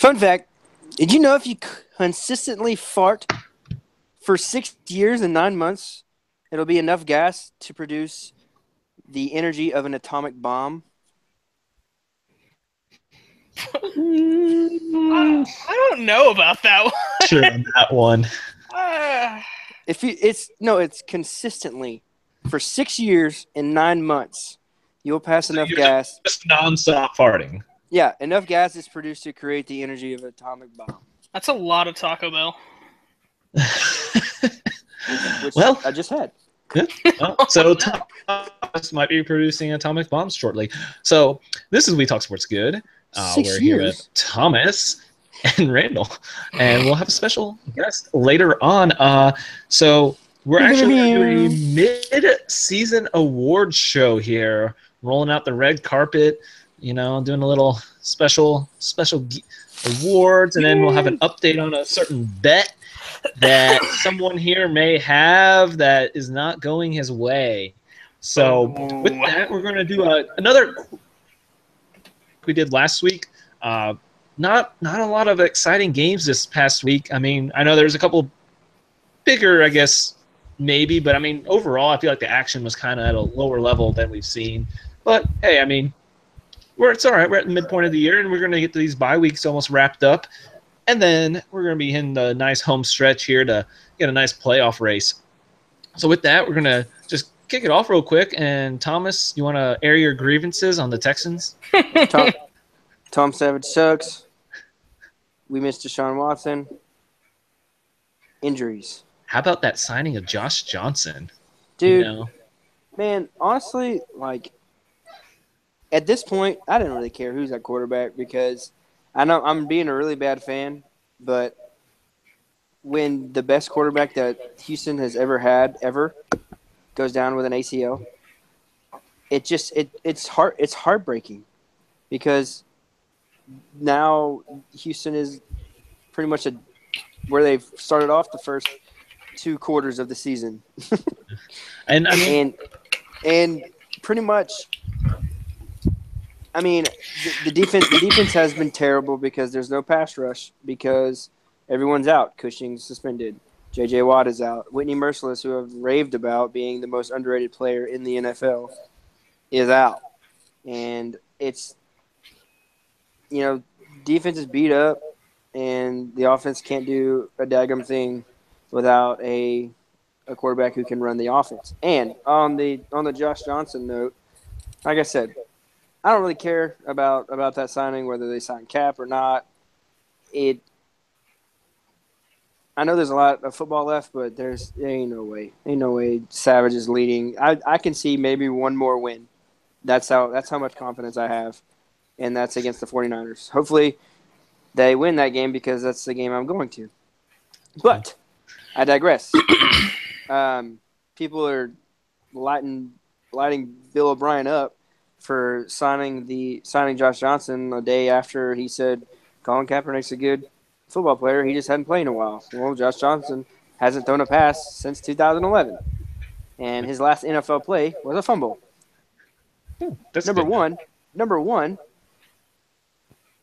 Fun fact, did you know if you consistently fart for 6 years and 9 months, it'll be enough gas to produce the energy of an atomic bomb? I don't know about that one. Sure on that one. It's consistently for 6 years and 9 months, you'll pass enough gas. Just nonstop farting. Yeah, enough gas is produced to create the energy of an atomic bomb. That's a lot of Taco Bell. Which Well, I just had. Good. So Thomas might be producing atomic bombs shortly. So this is We Talk Sports Good. 6 We're years. here with Thomas and Randall, and we'll have a special guest later on. So we're actually doing a mid-season awards show here, rolling out the red carpet, doing a little special awards, and then we'll have an update on a certain bet that someone here may have that is not going his way. So with that, we're going to do another we did last week. Not a lot of exciting games this past week. I mean, I know there's a couple bigger, I guess, maybe, but I mean, overall, I feel like the action was kind of at a lower level than we've seen. But hey, I mean, it's all right. We're at the midpoint of the year, and we're going to get these bye weeks almost wrapped up. And then we're going to be in the nice home stretch here to get a nice playoff race. So with that, we're going to just kick it off real quick. And Thomas, you want to air your grievances on the Texans? Tom Savage sucks. We missed Deshaun Watson. Injuries. How about that signing of Josh Johnson? Dude, man, honestly, like, at this point, I didn't really care who's at quarterback because I know I'm being a really bad fan, but when the best quarterback that Houston has ever had goes down with an ACL, it's heartbreaking because now Houston is pretty much where they've started off the first 2 quarters of the season. and I mean, and pretty much, I mean, the defense has been terrible because there's no pass rush because everyone's out. Cushing's suspended. J.J. Watt is out. Whitney Merciless, who I've raved about being the most underrated player in the NFL, is out. And it's, defense is beat up, and the offense can't do a daggum thing without a quarterback who can run the offense. And on the Josh Johnson note, like I said, I don't really care about that signing, whether they sign Cap or not. I know there's a lot of football left, but there ain't no way. Ain't no way Savage is leading. I can see maybe one more win. That's how much confidence I have, and that's against the 49ers. Hopefully they win that game because that's the game I'm going to. But I digress. People are lighting Bill O'Brien up for signing Josh Johnson a day after he said Colin Kaepernick's a good football player. He just hadn't played in a while. Well, Josh Johnson hasn't thrown a pass since 2011, and his last NFL play was a fumble. That's number good. one.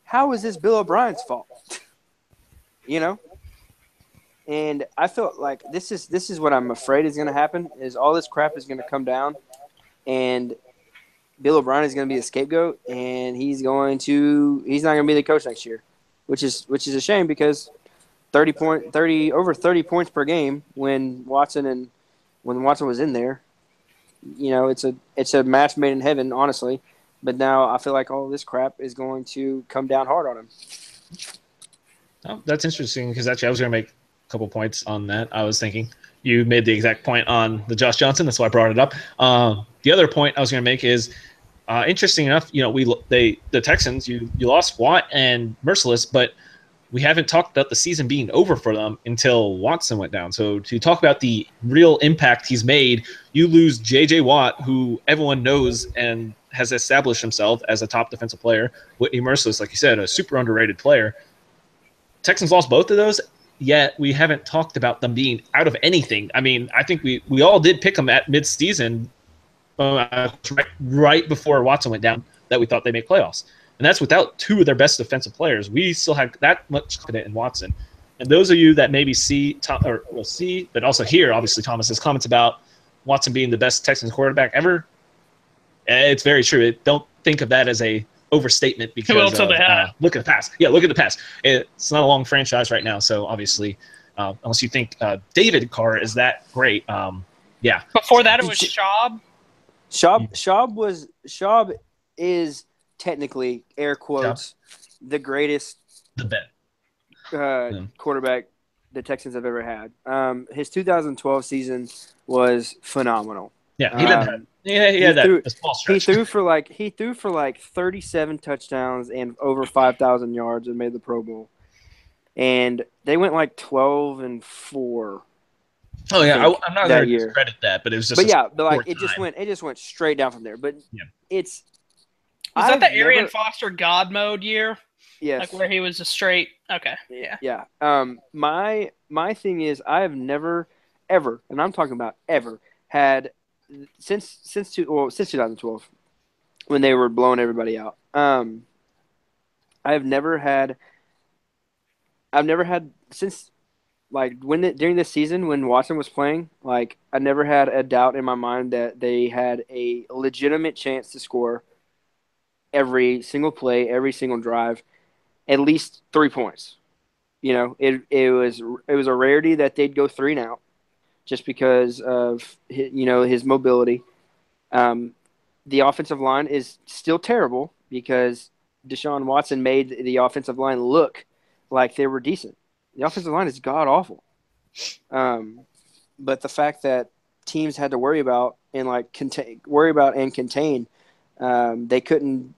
How is this Bill O'Brien's fault? And I felt like this is what I'm afraid is going to happen. Is all this crap is going to come down, and Bill O'Brien is going to be the scapegoat, and he's not going to be the coach next year, which is a shame because over 30 points per game when Watson was in there, it's a match made in heaven, honestly. But now I feel like all this crap is going to come down hard on him. Oh, that's interesting because actually I was going to make a couple points on that. I was thinking you made the exact point on the Josh Johnson. That's why I brought it up. The other point I was going to make is interesting enough. The Texans you lost Watt and Merciless, but we haven't talked about the season being over for them until Watson went down. So to talk about the real impact he's made, you lose J.J. Watt, who everyone knows and has established himself as a top defensive player. Whitney Merciless, like you said, a super underrated player. Texans lost both of those, yet we haven't talked about them being out of anything. I mean, I think we all did pick them at mid-season right before Watson went down that we thought they'd make playoffs. and that's without two of their best defensive players. We still have that much confidence in Watson. And those of you that maybe see, but also hear, obviously, Thomas's comments about Watson being the best Texans quarterback ever, it's very true. Don't think of that as a overstatement because look at the past. Yeah, look at the past. It's not a long franchise right now, so obviously, unless you think David Carr is that great, yeah. Before that, it was Schaub. Schaub is technically, air quotes, the greatest quarterback the Texans have ever had. His 2012 season was phenomenal. Yeah, he had that small stretch. He threw for like 37 touchdowns and over 5,000 yards and made the Pro Bowl. And they went like 12-4. Oh yeah, I'm not going to discredit that, but it was just. It just went straight down from there. But was that the Arian Foster God mode year? Yes. Like where he was a straight. Okay. Yeah. Yeah. My thing is I have never ever, and I'm talking about ever, had since 2012 when they were blowing everybody out. I've never had since. Like during this season when Watson was playing, like I never had a doubt in my mind that they had a legitimate chance to score every single play, every single drive, at least 3 points. You know, it was a rarity that they'd go 3 and out, just because of his mobility. The offensive line is still terrible because Deshaun Watson made the offensive line look like they were decent. The offensive line is god awful, but the fact that teams had to worry about and contain, they couldn't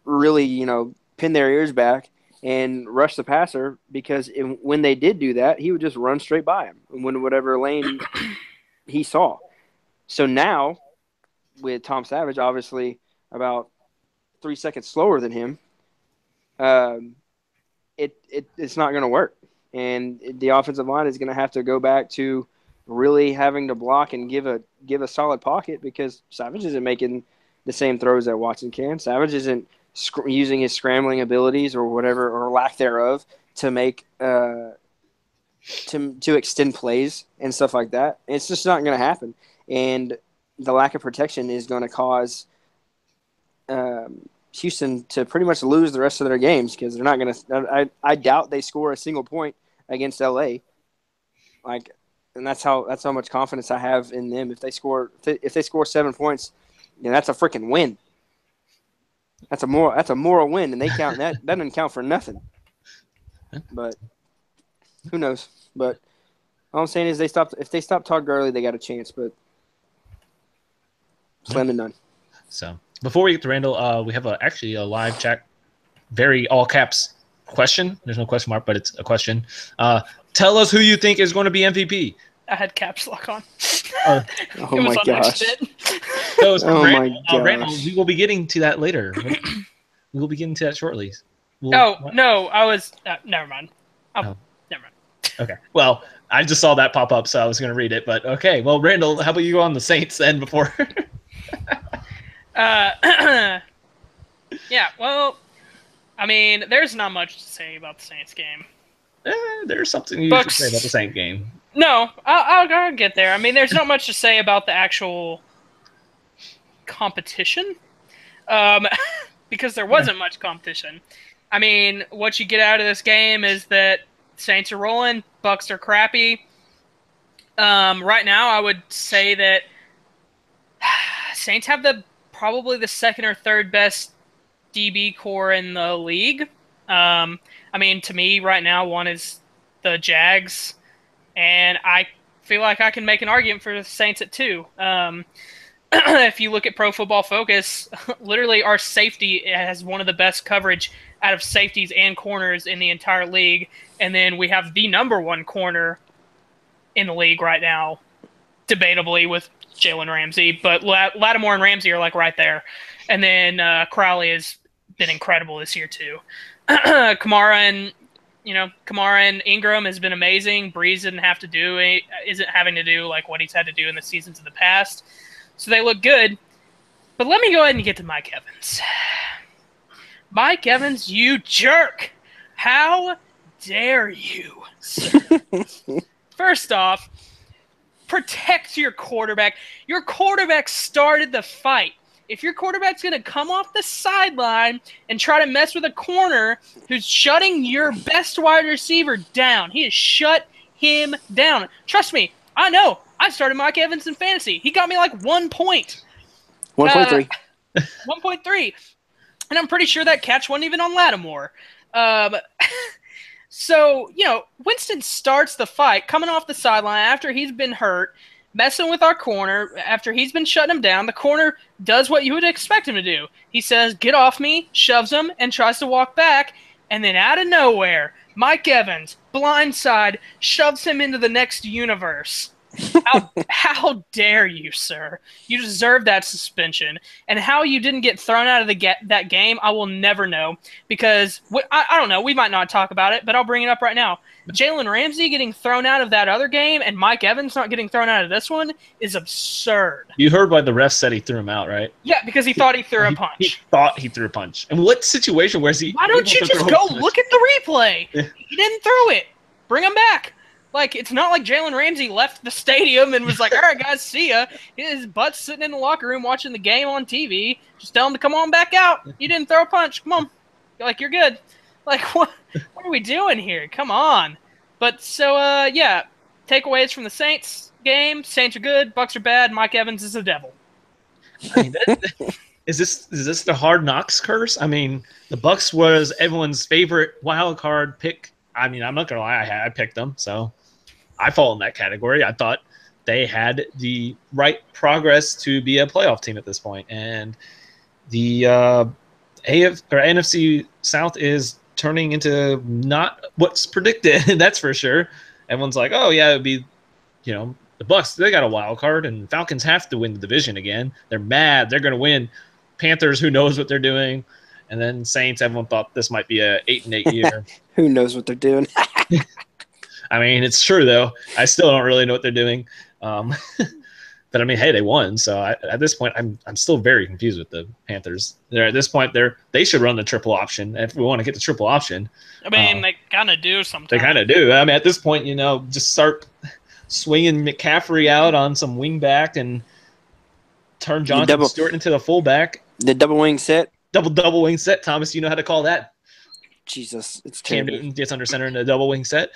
really pin their ears back and rush the passer because when they did do that, he would just run straight by him in whatever lane he saw. So now, with Tom Savage, obviously about 3 seconds slower than him, it's not going to work. And the offensive line is going to have to go back to really having to block and give a solid pocket because Savage isn't making the same throws that Watson can. Savage isn't using his scrambling abilities or whatever or lack thereof to make to extend plays and stuff like that. It's just not going to happen. And the lack of protection is going to cause Houston to pretty much lose the rest of their games because they're not going to. I doubt they score a single point against LA. And that's how much confidence I have in them. If they score 7 points, that's a freaking win. That's a moral win, and they count that doesn't count for nothing. But who knows? But all I'm saying is if they stop Todd Gurley, they got a chance. But slam to none. So before we get to Randall, we have actually a live chat, very all caps question. There's no question mark, but it's a question. Tell us who you think is going to be MVP. I had caps lock on. Oh my gosh. Randall, we will be getting to that later. We will be getting to that shortly. No, I was never mind. Never mind. Okay. Well, I just saw that pop up, so I was going to read it. But okay. Well, Randall, how about you go on the Saints then before? Yeah. Well, I mean, there's not much to say about the Saints game. There's something you should say about the Saints game. No, I'll get there. I mean, there's not much to say about the actual competition, because there wasn't much competition. I mean, what you get out of this game is that Saints are rolling, Bucks are crappy. Right now, I would say that Saints have probably the second or third best DB core in the league. I mean, to me, right now, one is the Jags, and I feel like I can make an argument for the Saints at 2. If you look at Pro Football Focus, literally our safety has one of the best coverage out of safeties and corners in the entire league, and then we have the number 1 corner in the league right now, debatably with Jalen Ramsey, but Lattimore and Ramsey are like right there, and then Crowley has been incredible this year too. Kamara and Ingram has been amazing. Breeze isn't having to do like what he's had to do in the seasons of the past. So they look good. But let me go ahead and get to Mike Evans. Mike Evans, you jerk! How dare you, sir? First off, protect your quarterback. Your quarterback started the fight. If your quarterback's going to come off the sideline and try to mess with a corner who's shutting your best wide receiver down, he has shut him down. Trust me, I know. I started Mike Evans in fantasy. He got me like 1 point. 1.3. 1.3. And I'm pretty sure that catch wasn't even on Lattimore. So, Winston starts the fight coming off the sideline after he's been hurt, messing with our corner. After he's been shutting him down, the corner does what you would expect him to do. He says, "Get off me," shoves him, and tries to walk back. And then out of nowhere, Mike Evans, blindside, shoves him into the next universe. How dare you, sir? You deserve that suspension. And how you didn't get thrown out of that game, I will never know. Because, I don't know, we might not talk about it, but I'll bring it up right now. Jalen Ramsey getting thrown out of that other game and Mike Evans not getting thrown out of this one is absurd. You heard why the ref said he threw him out, right? Yeah, because he thought he threw a punch. He thought he threw a punch. And what situation was he? Why don't you just go look at the replay? He didn't throw it. Bring him back. Like, it's not like Jalen Ramsey left the stadium and was like, "All right, guys, see ya." His butt's sitting in the locker room watching the game on TV. Just tell him to come on back out. You didn't throw a punch. Come on. You're good. Like, what are we doing here? Come on. But so, takeaways from the Saints game. Saints are good. Bucks are bad. Mike Evans is a devil. I mean, is this the Hard Knocks curse? I mean, the Bucks was everyone's favorite wild card pick. I mean, I'm not going to lie. I picked them, so I fall in that category. I thought they had the right progress to be a playoff team at this point, and the NFC South is turning into not what's predicted. That's for sure. Everyone's like, "Oh yeah, it'd be, the Bucks. They got a wild card, and Falcons have to win the division again. They're mad. They're going to win. Panthers, who knows what they're doing." And then Saints, everyone thought this might be a 8-8 year. Who knows what they're doing? I mean, it's true though. I still don't really know what they're doing. But I mean, hey, they won. So at this point, I'm still very confused with the Panthers. At this point, they should run the triple option if we want to get the triple option. I mean, they kind of do sometimes. They kind of do. I mean, at this point, just start swinging McCaffrey out on some wing back and turn Jonathan Stewart into the fullback. The double wing set. Double wing set, Thomas. You know how to call that. Jesus, it's Cam terrible. Newton gets under center in a double wing set.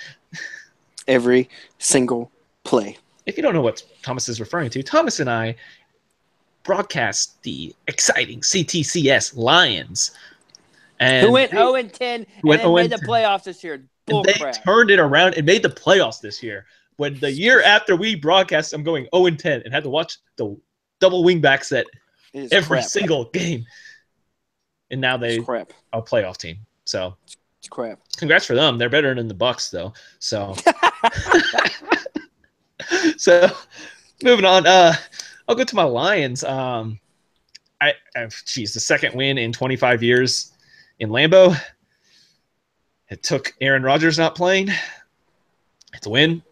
Every single play. If you don't know what Thomas is referring to, Thomas and I broadcast the exciting CTCS Lions. And who went 0-10 and made the playoffs this year. And they turned it around and made the playoffs this year. When the year after we broadcast, I'm going 0-10 and had to watch the double wing back set every single game. And now they are a playoff team. So it's crap. Congrats for them. They're better than the Bucks, though. So, so moving on. I'll go to my Lions. The second win in 25 years in Lambeau. It took Aaron Rodgers not playing. It's a win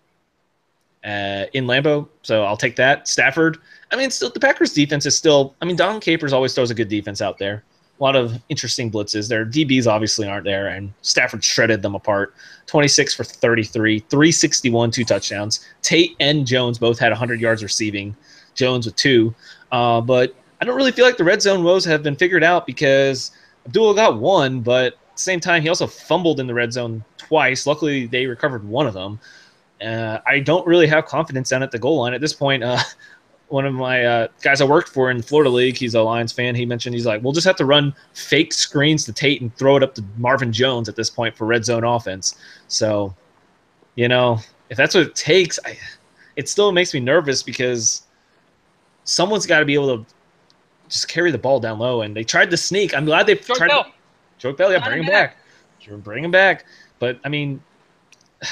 in Lambeau, so I'll take that. Stafford. I mean, still the Packers' defense is still. I mean, Don Capers always throws a good defense out there. A lot of interesting blitzes. Their DBs obviously aren't there, and Stafford shredded them apart. 26 for 33, 361, 2 touchdowns. Tate and Jones both had 100 yards receiving. Jones with 2. But I don't really feel like the red zone woes have been figured out because Abdullah got 1, but at the same time, he also fumbled in the red zone twice. Luckily, they recovered 1 of them. I don't really have confidence down at the goal line. At this point, one of my guys I worked for in the Florida League, he's a Lions fan. He mentioned, he's like, we'll just have to run fake screens to Tate and throw it up to Marvin Jones at this point for red zone offense. So, if that's what it takes, it still makes me nervous because someone's got to be able to just carry the ball down low. And they tried to sneak. I'm glad they tried to. Joke Bell, yeah, bring him back. Sure, bring him back. But, I mean,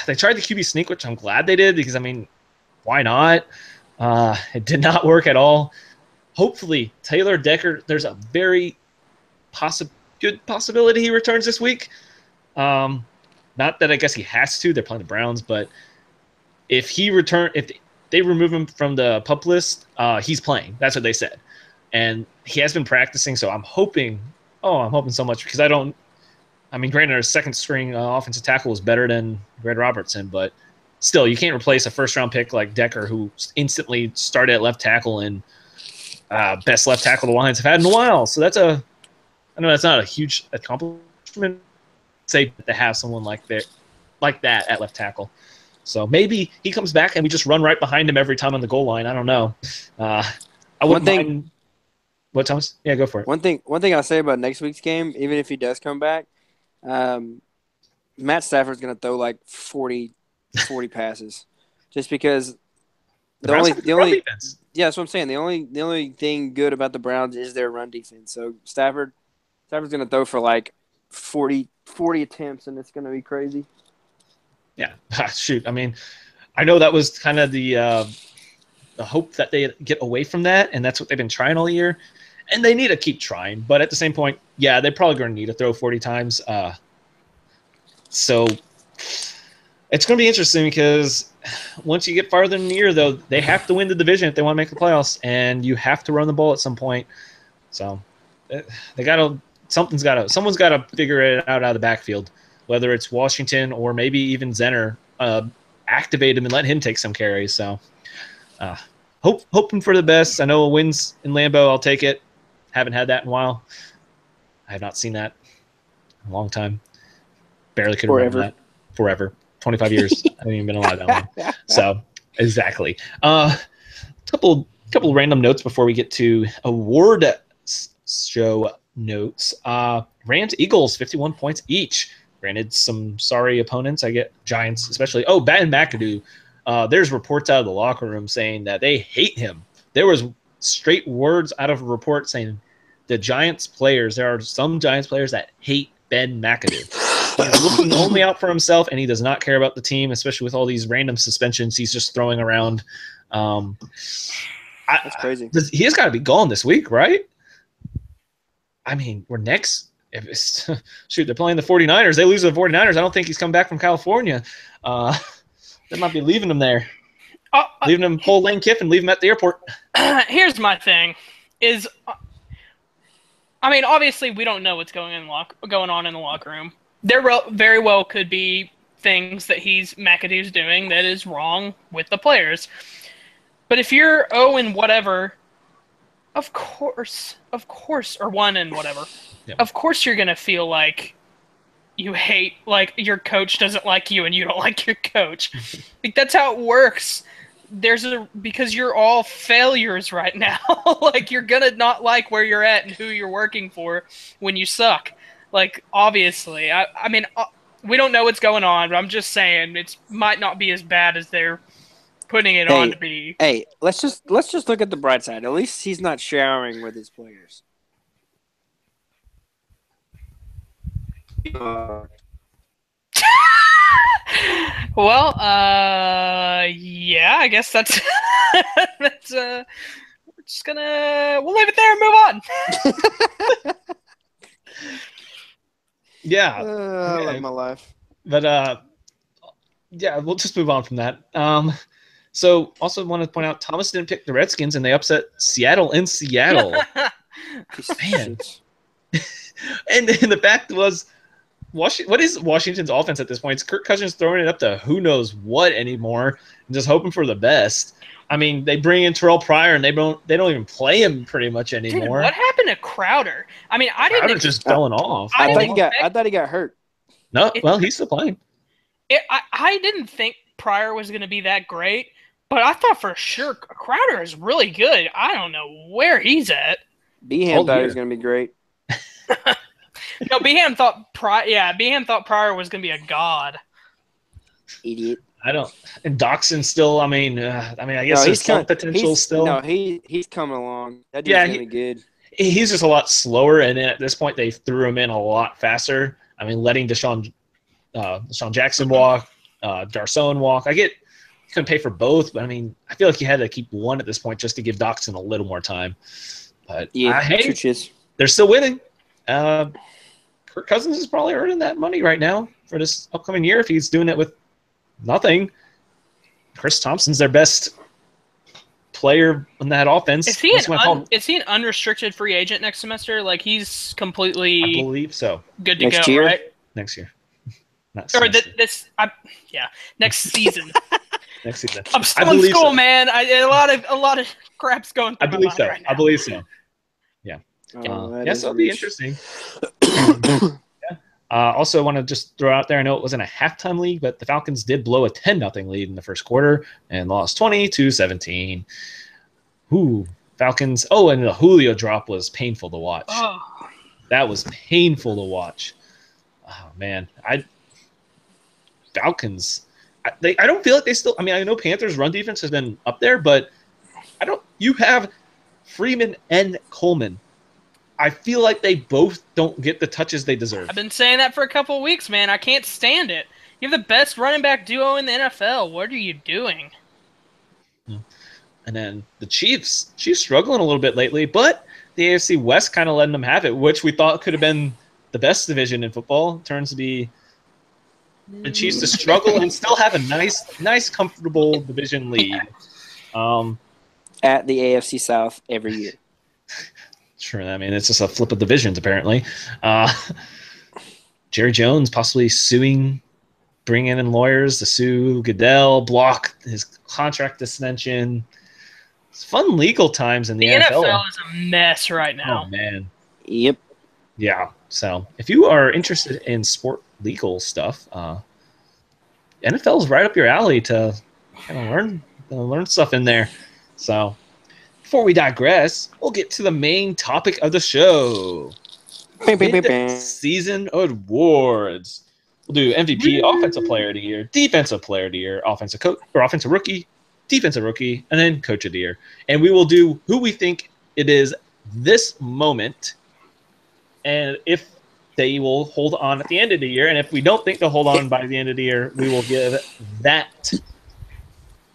they tried the QB sneak, which I'm glad they did because, I mean, why not? It did not work at all. Hopefully, Taylor Decker, there's a very good possibility he returns this week. Not that I guess he has to. They're playing the Browns, but if they remove him from the PUP list, he's playing. That's what they said. And he has been practicing, so I'm hoping Oh, I'm hoping so much because I mean, granted, our second string offensive tackle is better than Red Robertson, but still, you can't replace a first round pick like Decker, who instantly started at left tackle and best left tackle the Lions have had in a while. So I know that's not a huge accomplishment, say, to have someone like that at left tackle. So maybe he comes back and we just run right behind him every time on the goal line. I don't know. I wouldn't mind. What, Thomas? Yeah, go for it. One thing I'll say about next week's game, even if he does come back, Matt Stafford's going to throw like 40 passes, just because the only defense. Yeah, that's what I'm saying. The only thing good about the Browns is their run defense. So Stafford's going to throw for like 40 attempts, and it's going to be crazy. Yeah, shoot. I mean, I know that was kind of the hope that they get away from that, and that's what they've been trying all year. And they need to keep trying, but at the same point, yeah, they're probably going to need to throw 40 times. So it's going to be interesting because once you get farther in the year, though, they have to win the division if they want to make the playoffs, and you have to run the ball at some point. So someone's got to figure it out of the backfield, whether it's Washington or maybe even Zenner, activate him and let him take some carries. So hoping for the best. I know a wins in Lambeau, I'll take it. Haven't had that in a while. I have not seen that in a long time. Barely could remember that. Forever. 25 years. I haven't even been alive that long. So, exactly. Couple random notes before we get to award show notes. Rams, Eagles, 51 points each. Granted, some sorry opponents. I get Giants, especially. Oh, Ben McAdoo. There's reports out of the locker room saying that they hate him. There was straight words out of a report saying there are some Giants players that hate Ben McAdoo. He's looking only out for himself, and he does not care about the team, especially with all these random suspensions he's just throwing around. That's crazy. He has got to be gone this week, right? I mean, we're next. Shoot, they're playing the 49ers. They lose to the 49ers. I don't think he's come back from California. They might be leaving him there. Leaving him pull Lane Kiffin, leave him at the airport. Here's my thing. I mean, obviously we don't know what's going on in the locker room. There very well could be things that McAdoo's doing that is wrong with the players. But if you're 0 and whatever, of course, or 1 and whatever, yeah. Of course you're going to feel like you hate, like your coach doesn't like you and you don't like your coach. Like that's how it works. Because you're all failures right now. Like you're going to not like where you're at and who you're working for when you suck. Like obviously, I mean, we don't know what's going on, but I'm just saying it might not be as bad as they're putting it on to be. Hey, let's just look at the bright side. At least he's not showering with his players. Well, yeah, I guess that's we're just we'll leave it there and move on. Yeah. I love my life. But yeah, we'll just move on from that. So also want to point out Thomas didn't pick the Redskins and they upset Seattle in Seattle. Man. And the fact was what is Washington's offense at this point? It's Kirk Cousins throwing it up to who knows what anymore and just hoping for the best. I mean, they bring in Terrell Pryor and they don't even play him pretty much anymore. Dude, what happened to Crowder? I mean, Crowder just falling off. I thought he got hurt. No, well, he's still playing. I didn't think Pryor was going to be that great, but I thought for sure Crowder is really good. I don't know where he's at. Behan thought he was going to be great. No, Behan thought Pryor was going to be a god. Idiot. And Doxson still. I guess there's some potential still. No, he's coming along. That dude's gonna be good. He's just a lot slower, and at this point, they threw him in a lot faster. I mean, letting Deshaun Jackson walk, Darsown walk. I get you couldn't pay for both, but I mean, I feel like you had to keep one at this point just to give Doxson a little more time. But yeah, they're still winning. Kirk Cousins is probably earning that money right now for this upcoming year if he's doing it with nothing. Chris Thompson's their best player in that offense. Is he an unrestricted free agent next semester? Like he's completely, I believe so. good to Next go, year? right? Next year. Not Or semester. next season. Next season. I'm still in school, man. A lot of crap's going through I believe my so. mind right now. I believe so. Yeah. That So it'll be rich. interesting. Also, want to just throw out there, I know it wasn't a halftime lead, but the Falcons did blow a 10-0 lead in the first quarter and lost 20-17. Ooh, Falcons. Oh, and the Julio drop was painful to watch. Oh. That was painful to watch. Oh, man. Falcons. I don't feel like they still. I mean, I know Panthers' run defense has been up there, but you have Freeman and Coleman. I feel like they both don't get the touches they deserve. I've been saying that for a couple of weeks, man. I can't stand it. You have the best running back duo in the NFL. What are you doing? And then the Chiefs struggling a little bit lately, but the AFC West kind of letting them have it, which we thought could have been the best division in football. Turns to be the Chiefs to struggle and still have a nice, comfortable division lead. At the AFC South every year. Sure, I mean, it's just a flip of divisions, apparently. Jerry Jones possibly bringing in lawyers to sue Goodell, block his contract extension. It's fun legal times in the NFL. The NFL is a mess right now. Oh, man. Yep. Yeah, so if you are interested in sport legal stuff, NFL is right up your alley to kind of learn stuff in there. So before we digress, we'll get to the main topic of the show. Season awards. We'll do MVP, Offensive Player of the Year, Defensive Player of the Year, Offensive Rookie, Defensive Rookie, and then Coach of the Year. And we will do who we think it is this moment, and if they will hold on at the end of the year. And if we don't think they'll hold on by the end of the year, we will give that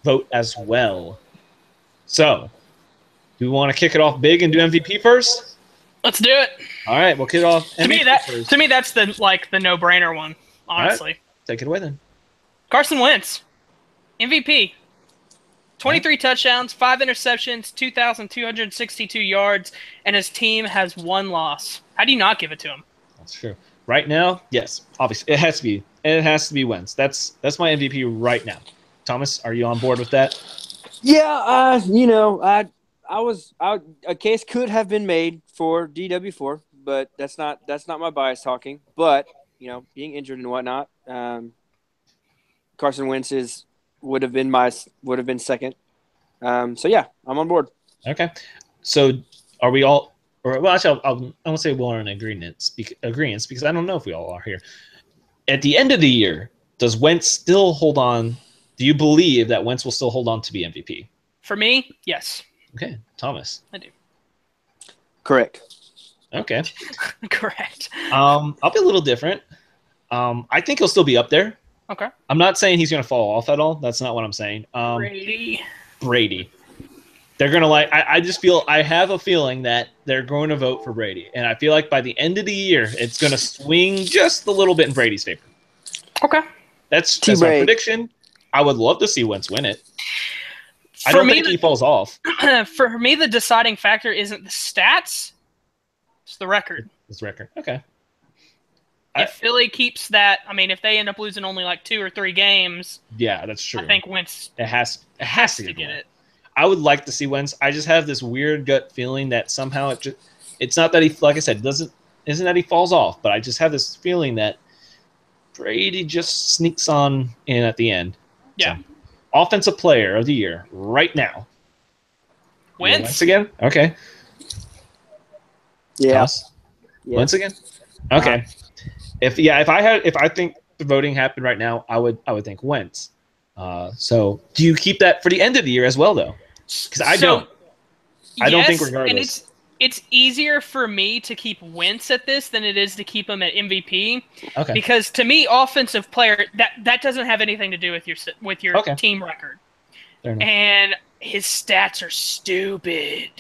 vote as well. So, do we want to kick it off big and do MVP first? Let's do it. All right, we'll kick it off. To me, that's the no-brainer one. Honestly, right, take it away then. Carson Wentz, MVP, 23 touchdowns, 5 interceptions, 2,262 yards, and his team has 1 loss. How do you not give it to him? That's true. Right now, yes, obviously it has to be. It has to be Wentz. That's my MVP right now. Thomas, are you on board with that? Yeah, a case could have been made for DW4, but that's not my bias talking. But being injured and whatnot, Carson Wentz would have been second. So yeah, I'm on board. Okay, so are we all? Or well, actually, I won't say we're in agreements because I don't know if we all are here. At the end of the year, does Wentz still hold on? Do you believe that Wentz will still hold on to be MVP? For me, yes. Okay, Thomas. I do. Correct. Okay. Correct. I'll be a little different. I think he'll still be up there. Okay. I'm not saying he's going to fall off at all. That's not what I'm saying. Brady. They're going to I have a feeling that they're going to vote for Brady. And I feel like by the end of the year, it's going to swing just a little bit in Brady's favor. Okay. That's my prediction. I would love to see Wentz win it. I don't think he falls off. For me, the deciding factor isn't the stats. It's the record. It's record. Okay. If Philly keeps that, if they end up losing only like 2 or 3 games, yeah, that's true. I think Wentz has to get it. I would like to see Wentz. I just have this weird gut feeling that somehow it's not that he, like I said, isn't that he falls off, but I just have this feeling that Brady just sneaks on in at the end. Yeah. So, Offensive Player of the Year right now. Wentz again? Okay. Yeah. Wentz again? Okay. If I think the voting happened right now, I would think Wentz. So do you keep that for the end of the year as well, though? Because I don't think regardless. And it's easier for me to keep Wentz at this than it is to keep him at MVP. Okay. Because to me, offensive player that doesn't have anything to do with your team record. And his stats are stupid.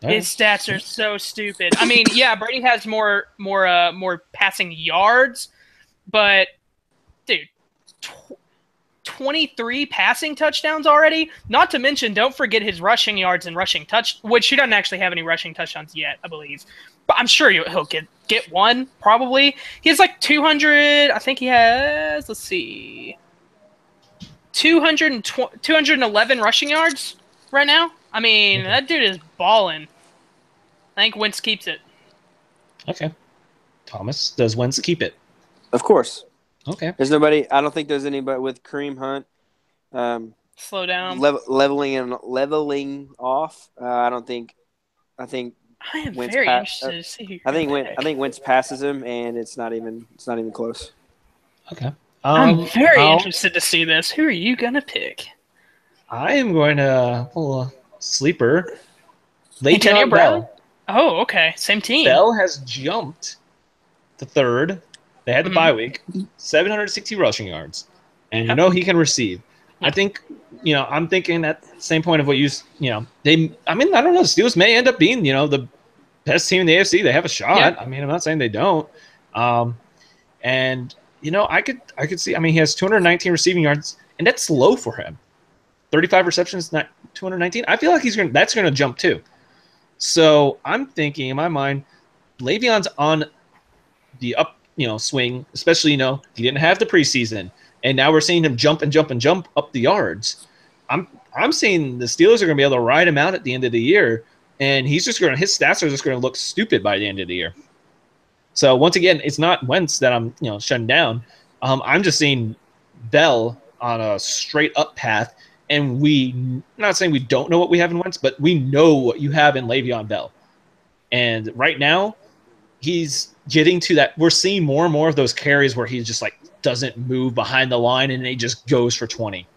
His stats are so stupid. Brady has more passing yards, but dude, 23 passing touchdowns already. Not to mention, don't forget his rushing yards and rushing which he doesn't actually have any rushing touchdowns yet, I believe. But I'm sure he'll get one, probably. He has like 200, I think he has, let's see, 211 rushing yards right now. I mean, that dude is balling. I think Wentz keeps it. Okay. Thomas, does Wentz keep it? Of course. Okay. There's nobody. I don't think there's anybody with Kareem Hunt. Slow down. Leveling off. I think. I am Wentz very interested to see who. I think Wentz passes him, and it's not even close. Okay. I'm very interested to see this. Who are you gonna pick? I am going to pull a sleeper. Antonio Le'Veon Brown? Bell. Oh, okay. Same team. Bell has jumped to third. They had the bye week. 760 rushing yards. And you know he can receive. I think, I'm thinking at the same point of what I don't know. The Steelers may end up being, the best team in the AFC. They have a shot. Yeah. I mean, I'm not saying they don't. And, I could see, he has 219 receiving yards, and that's low for him. 35 receptions, not 219. I feel like that's going to jump too. So I'm thinking in my mind, Le'Veon's on the up, swing, especially, he didn't have the preseason, and now we're seeing him jump and jump and jump up the yards. I'm seeing the Steelers are going to be able to ride him out at the end of the year, and his stats are just going to look stupid by the end of the year. So once again, it's not Wentz that I'm, shutting down. I'm just seeing Bell on a straight up path, and I'm not saying we don't know what we have in Wentz, but we know what you have in Le'Veon Bell. And right now, he's getting to that. We're seeing more and more of those carries where he just doesn't move behind the line and he just goes for 20.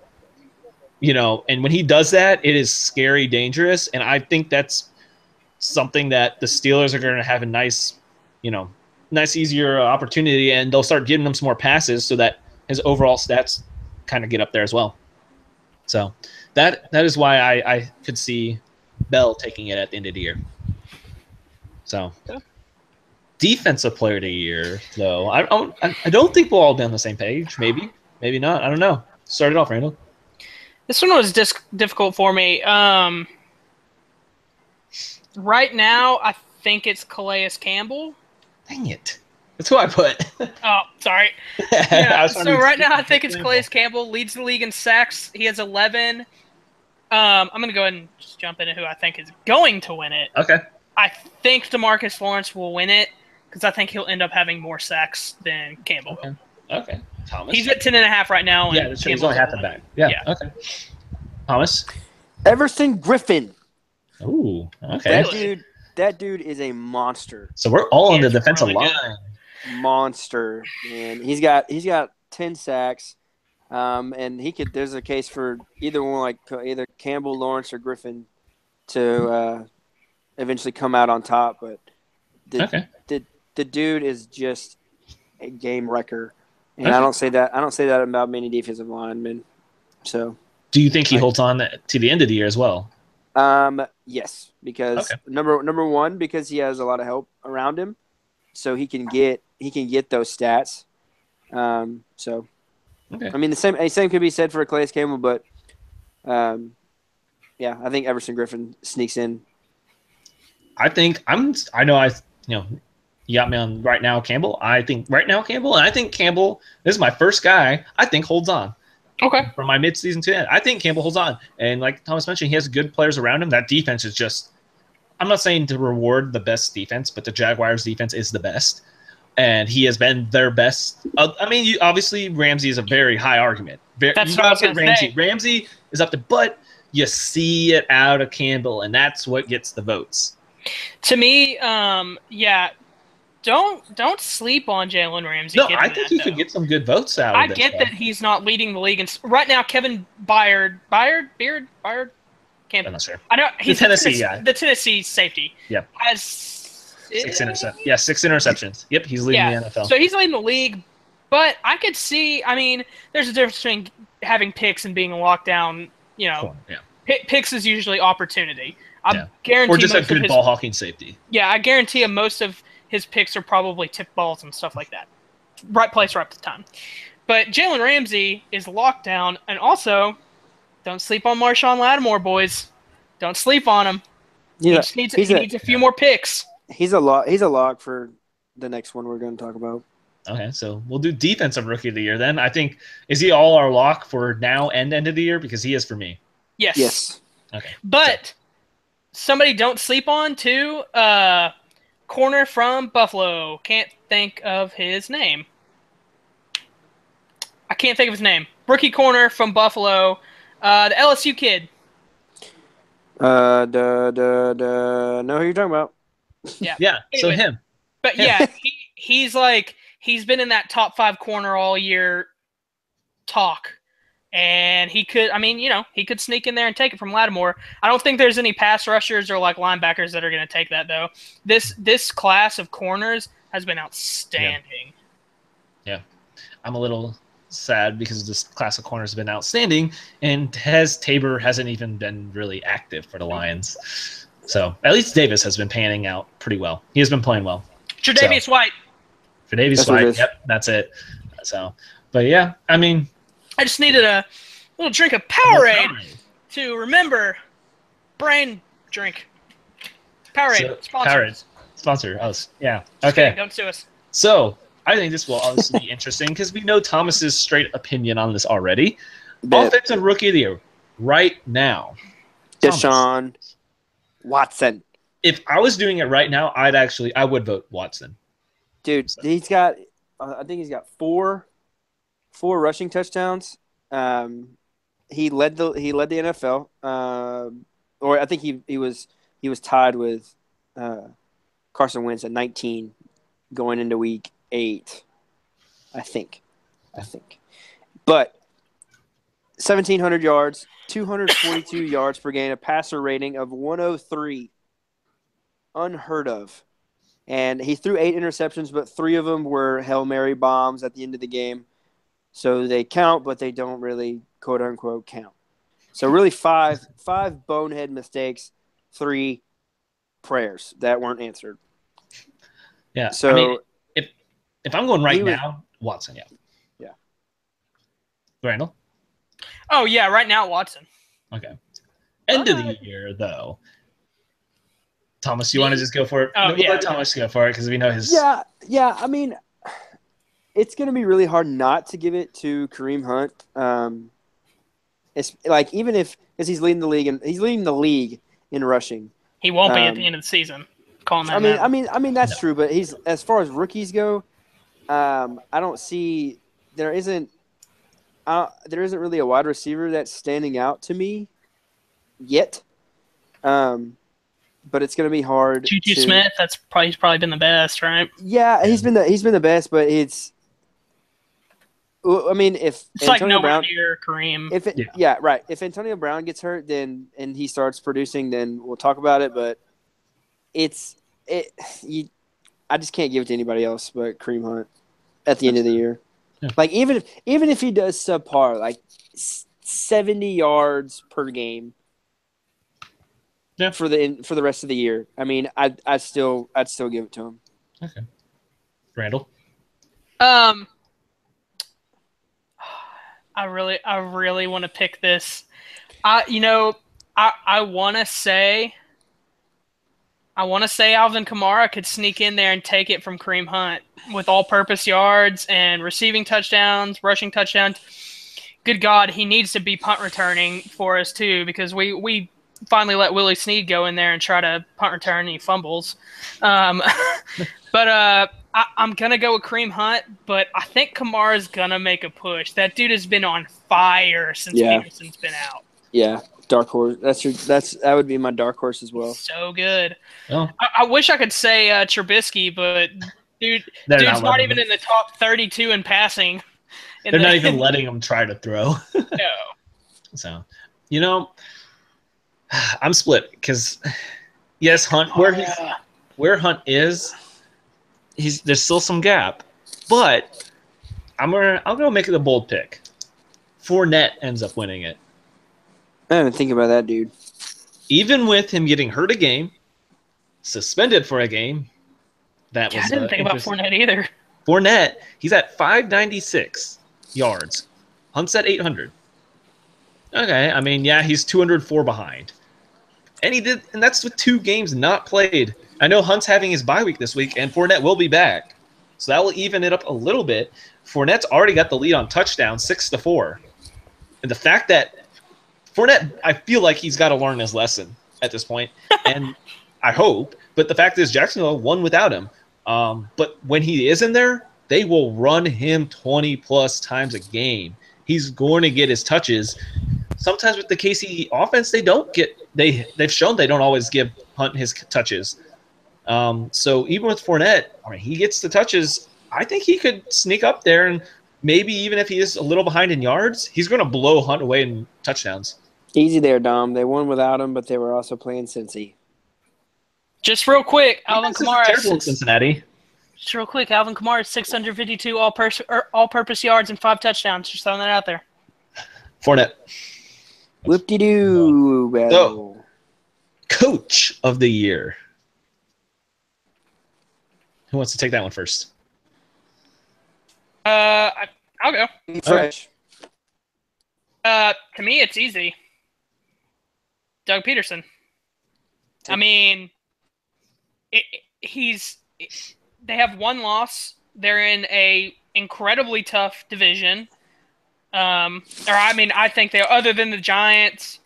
And when he does that, it is scary, dangerous. And I think that's something that the Steelers are going to have a nice, easier opportunity, and they'll start giving him some more passes so that his overall stats kind of get up there as well. So that is why I could see Bell taking it at the end of the year. So defensive player of the year, though, I don't think we'll all be on the same page. Maybe not. I don't know. Start it off, Randall. This one was difficult for me. Right now, I think it's Calais Campbell. Dang it. That's who I put. Oh, sorry. Yeah, so right now I think it's Calais Campbell. Leads the league in sacks. He has 11. I'm going to go ahead and just jump into who I think is going to win it. Okay. I think DeMarcus Lawrence will win it because I think he'll end up having more sacks than Campbell will. Okay. Thomas? He's at 10.5 right now. Yeah, that's true. He's only half the back. Yeah. Okay. Thomas? Everson Griffin. Ooh, okay. That dude is a monster. So we're all on the defensive line. Monster, man. He's got 10 sacks, and there's a case for either one, either Campbell, Lawrence, or Griffin to eventually come out on top. But the dude is just a game wrecker, and I don't say that about many defensive linemen. So, do you think he holds on to the end of the year as well? Yes, because number one, because he has a lot of help around him, so he can get those stats. I mean, the same could be said for Calais Campbell, but I think Everson Griffin sneaks in. You got me on right now, Campbell. I think right now, Campbell, and I think Campbell, this is my first guy, I think holds on. Okay. From my mid-season to end, I think Campbell holds on. And like Thomas mentioned, he has good players around him. That defense is just – I'm not saying to reward the best defense, but the Jaguars' defense is the best. And he has been their best. Obviously, Ramsey is a very high argument. That's what I was going to say. Ramsey is up to – but you see it out of Campbell, and that's what gets the votes. To me, Don't sleep on Jalen Ramsey. No, I think he could get some good votes out of this. I get that he's not leading the league. And right now, Kevin Byard, can't. I'm not sure. I know he's the Tennessee guy. The Tennessee safety. Yep. Has 6 interceptions. Yep, he's leading the NFL. So he's leading the league. But I could see. I mean, there's a difference between having picks and being a lockdown. Picks is usually opportunity. I guarantee. Or just a good ball hawking safety. Yeah, I guarantee you most of his picks are probably tip balls and stuff like that. Right place, right time. But Jalen Ramsey is locked down, and also don't sleep on Marshawn Lattimore, boys. Don't sleep on him. He just needs a few more picks. He's a lock for the next one we're going to talk about. Okay, so we'll do defensive rookie of the year then. I think is he all our lock for now and end of the year because he is for me. Yes. Yes. Okay. But somebody don't sleep on too. Corner from Buffalo. Can't think of his name. I can't think of his name. Rookie corner from Buffalo. The LSU kid. Know who you're talking about. Yeah. Yeah. So Anyways, him. But yeah, he's been in that top 5 corner all year talk. And he could sneak in there and take it from Lattimore. I don't think there's any pass rushers or like linebackers that are going to take that though. This class of corners has been outstanding. Yeah. I'm a little sad because this class of corners has been outstanding, and Tabor hasn't even been really active for the Lions. So at least Davis has been panning out pretty well. He has been playing well. Tre'Davious White. Tre'Davious White. Yep, that's it. So, but yeah, I mean, I just needed a little drink of Powerade to remember. Brain drink. Powerade. Sponsor us. Yeah. Okay. Don't sue us. So I think this will obviously be interesting because we know Thomas's straight opinion on this already. Offensive rookie of the year right now. Deshaun Watson. If I was doing it right now, I would vote Watson. Dude, he's got I think he's got four rushing touchdowns. He led the NFL. Or I think he was tied with Carson Wentz at 19 going into week 8. I think. But 1,700 yards, 242 yards per game, a passer rating of 103. Unheard of. And he threw 8 interceptions, but 3 of them were Hail Mary bombs at the end of the game. So they count, but they don't really, quote-unquote, count. So really 5 bonehead mistakes, 3 prayers that weren't answered. Yeah. So I mean, if I'm going now, Watson, yeah. Yeah. Randall? Oh, yeah, right now, Watson. Okay. End of the year, though. Thomas, you want to just go for it? Oh, Let Thomas go for it because we know his. Yeah. I mean, it's going to be really hard not to give it to Kareem Hunt. It's like even if because he's leading the league in rushing. He won't be at the end of the season. Calling that. I mean that's true, but he's as far as rookies go, I don't see there isn't really a wide receiver that's standing out to me yet. But it's going to be hard. Juju Smith, he's probably been the best, right? Yeah, he's been the best, but it's. I mean, if it's Antonio like nowhere Brown, near Kareem. Right. If Antonio Brown gets hurt, and he starts producing, then we'll talk about it. But I just can't give it to anybody else but Kareem Hunt at the end of the year. Yeah. Like even if he does subpar, like 70 yards per game. Yeah. For the rest of the year, I mean, I'd still give it to him. Okay. Randall. I really want to pick this. I want to say Alvin Kamara could sneak in there and take it from Kareem Hunt with all-purpose yards and receiving touchdowns, rushing touchdowns. Good God, he needs to be punt returning for us too because we finally let Willie Snead go in there and try to punt return and he fumbles. But I'm going to go with Kareem Hunt, but I think Kamara's going to make a push. That dude has been on fire since Peterson's been out. Yeah, dark horse. That would be my dark horse as well. So good. Oh. I wish I could say Trubisky, but dude's not even in the top 32 in passing. They're not even letting him try to throw. No. So, I'm split because, yes, Hunt where Hunt is, there's still some gap, but I'm gonna make it a bold pick. Fournette ends up winning it. I didn't think about that, dude. Even with him getting hurt a game, suspended for a game, I didn't think about Fournette either. Fournette, he's at 596. yards. Hunt's at 800. Okay, I mean, yeah, he's 204 behind. And that's with 2 games not played. I know Hunt's having his bye week this week, and Fournette will be back. So that will even it up a little bit. Fournette's already got the lead on touchdowns, 6-4. And the fact that Fournette, I feel like he's got to learn his lesson at this point. And I hope. But the fact is, Jacksonville won without him. But when he is in there, they will run him 20-plus times a game. He's going to get his touches. Sometimes with the KC offense, they've shown they don't always give Hunt his touches. So even with Fournette, I mean, he gets the touches. I think he could sneak up there, and maybe even if he is a little behind in yards, he's going to blow Hunt away in touchdowns. Easy there, Dom. They won without him, but they were also playing Cincy. Just real quick, Alvin Kamara. Terrible in Cincinnati. Just real quick, Alvin Kamara 652 all-purpose yards and 5 touchdowns. Just throwing that out there. Fournette. Whoop-de-doo. So, Coach of the Year. Who wants to take that one first? I'll go. Fresh. To me, it's easy. Doug Peterson. I mean, they have 1 loss. They're in a incredibly tough division. I think other than the Giants,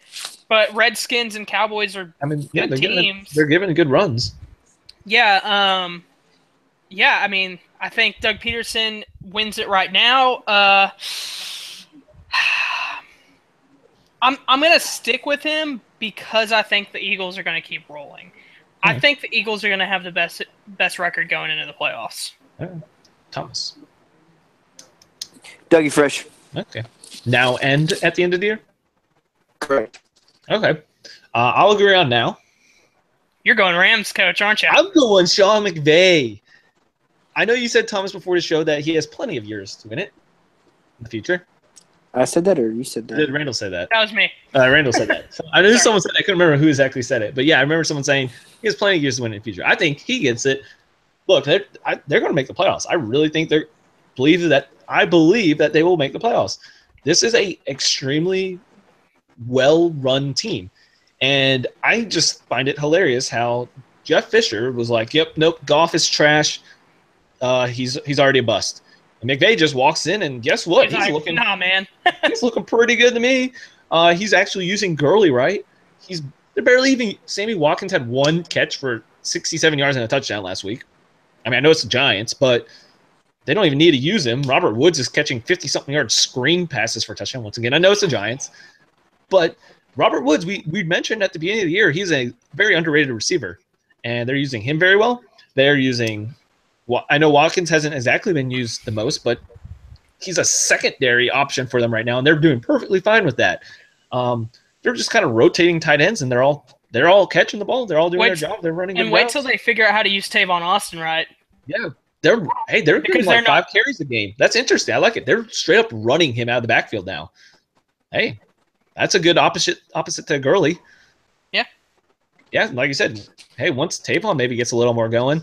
but Redskins and Cowboys are good teams. They're giving good runs. Yeah. I mean, I think Doug Peterson wins it right now. I'm going to stick with him because I think the Eagles are going to keep rolling. Right. I think the Eagles are going to have the best record going into the playoffs. Thomas. Dougie Fresh. Okay. Now end at the end of the year? Correct. Okay. I'll agree on now. You're going Rams coach, aren't you? I'm going Sean McVay. I know you said, Thomas, before the show that he has plenty of years to win it in the future. I said that, or you said that? Did Randall say that? That was me. Randall said that. So I knew someone said it. I couldn't remember who exactly said it. But, yeah, I remember someone saying he has plenty of years to win in the future. I think he gets it. Look, they're going to make the playoffs. I really think I believe that they will make the playoffs. This is a extremely well-run team. And I just find it hilarious how Jeff Fisher was like, yep, nope, Goff is trash. He's already a bust. And McVay just walks in, and guess what? He's looking. Nah, man. He's looking pretty good to me. He's actually using Gurley right. They're barely even. Sammy Watkins had 1 catch for 67 yards and a touchdown last week. I mean, I know it's the Giants, but they don't even need to use him. Robert Woods is catching 50-something yard screen passes for a touchdown once again. I know it's the Giants, but Robert Woods, we mentioned at the beginning of the year, he's a very underrated receiver, and they're using him very well. They're using. I know Watkins hasn't exactly been used the most, but he's a secondary option for them right now, and they're doing perfectly fine with that. They're just kind of rotating tight ends, and they're all catching the ball. They're all doing their job. They're running. And wait till they figure out how to use Tavon Austin right. Yeah, they're getting like 5 carries a game. That's interesting. I like it. They're straight up running him out of the backfield now. Hey, that's a good opposite to Gurley. Yeah. Yeah, like you said. Hey, once Tavon maybe gets a little more going.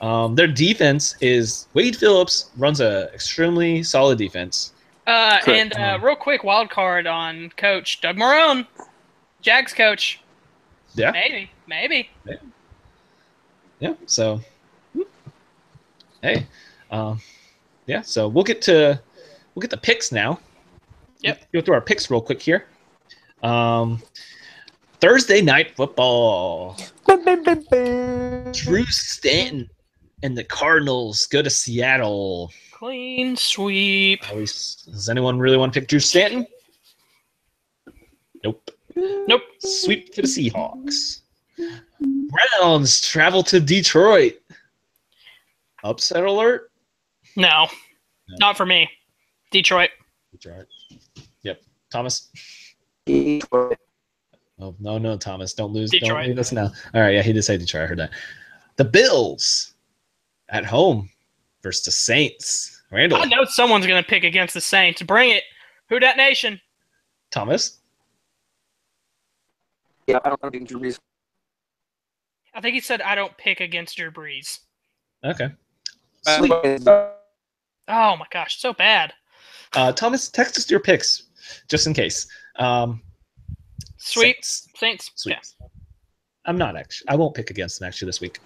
Their defense is Wade Phillips runs a extremely solid defense. Real quick wild card on coach Doug Marrone, Jags coach. Yeah, maybe. Yeah. So, hey, yeah. So we'll get the picks now. Yep. Go through our picks real quick here. Thursday night football. Drew Stanton and the Cardinals go to Seattle. Clean sweep. Does anyone really want to pick Drew Stanton? Nope. Sweep to the Seahawks. Browns travel to Detroit. Upset alert? No, not for me. Detroit. Yep. Thomas? Detroit. Oh, no, Thomas. Don't lose. Detroit. Don't leave us now. All right, yeah, he did say Detroit. I heard that. The Bills at home versus the Saints. Randall. I know someone's going to pick against the Saints. Bring it. Who dat nation? Thomas? Yeah, I don't think Drew Brees. I think he said I don't pick against Drew Brees. Okay. Oh, my gosh. So bad. Thomas, text us your picks just in case. Sweep. Saints. Sweep. Yeah. I'm not actually. I won't pick against them actually this week.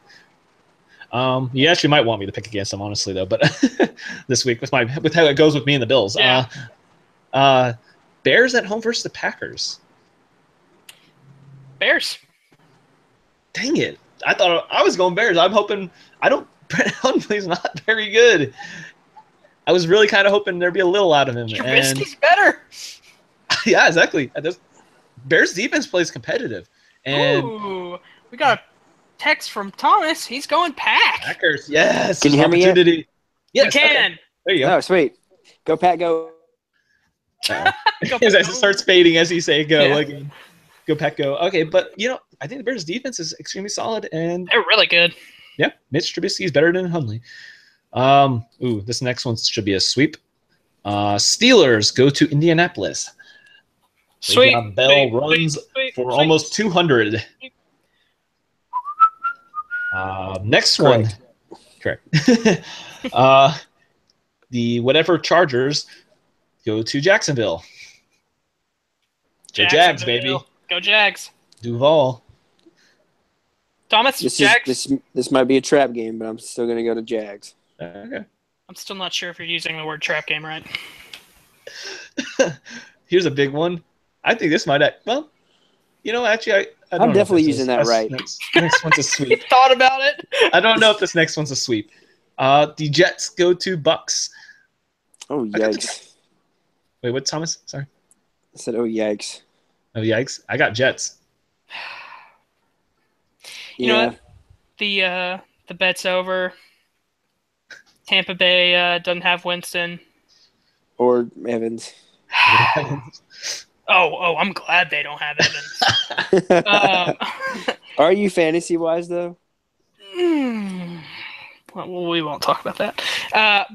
You actually might want me to pick against them, honestly, though. But this week with how it goes with me and the Bills. Yeah. Bears at home versus the Packers. Bears. Dang it! I thought I was going Bears. I'm hoping. Brett Hundley's not very good. I was really kind of hoping there'd be a little out of him. Trubisky's better. Yeah, exactly. Bears defense plays competitive. And Ooh, we got a text from Thomas. He's going Pack. Packers, yes. Can you hear me yet? Yes, we can. Okay. There you go. Oh, sweet. Go, Pat, go. As it starts fading as you say go. Yeah. Like, go, Pack, go. Okay, but, I think the Bears defense is extremely solid. And They're really good. yeah, Mitch Trubisky is better than Hundley. This next one should be a sweep. Steelers go to Indianapolis. Sweet. Bell runs for almost 200. Next one. Correct. The whatever Chargers go to Jacksonville. Go Jags, baby. Go Jags. Duval. Thomas, Jags. This might be a trap game, but I'm still going to go to Jags. Okay. I'm still not sure if you're using the word trap game right. Here's a big one. I think this might. Well, actually, I don't I'm know definitely using that right. Next one's a sweep. Thought about it. I don't know if this next one's a sweep. The Jets go to Bucks. Oh, yikes. Wait, what, Thomas? Sorry. I said, oh, yikes. Oh, yikes. I got Jets. You know what? The bet's over. Tampa Bay doesn't have Winston. Or Evans. Oh, I'm glad they don't have Evans. Are you fantasy-wise, though? Well, we won't talk about that.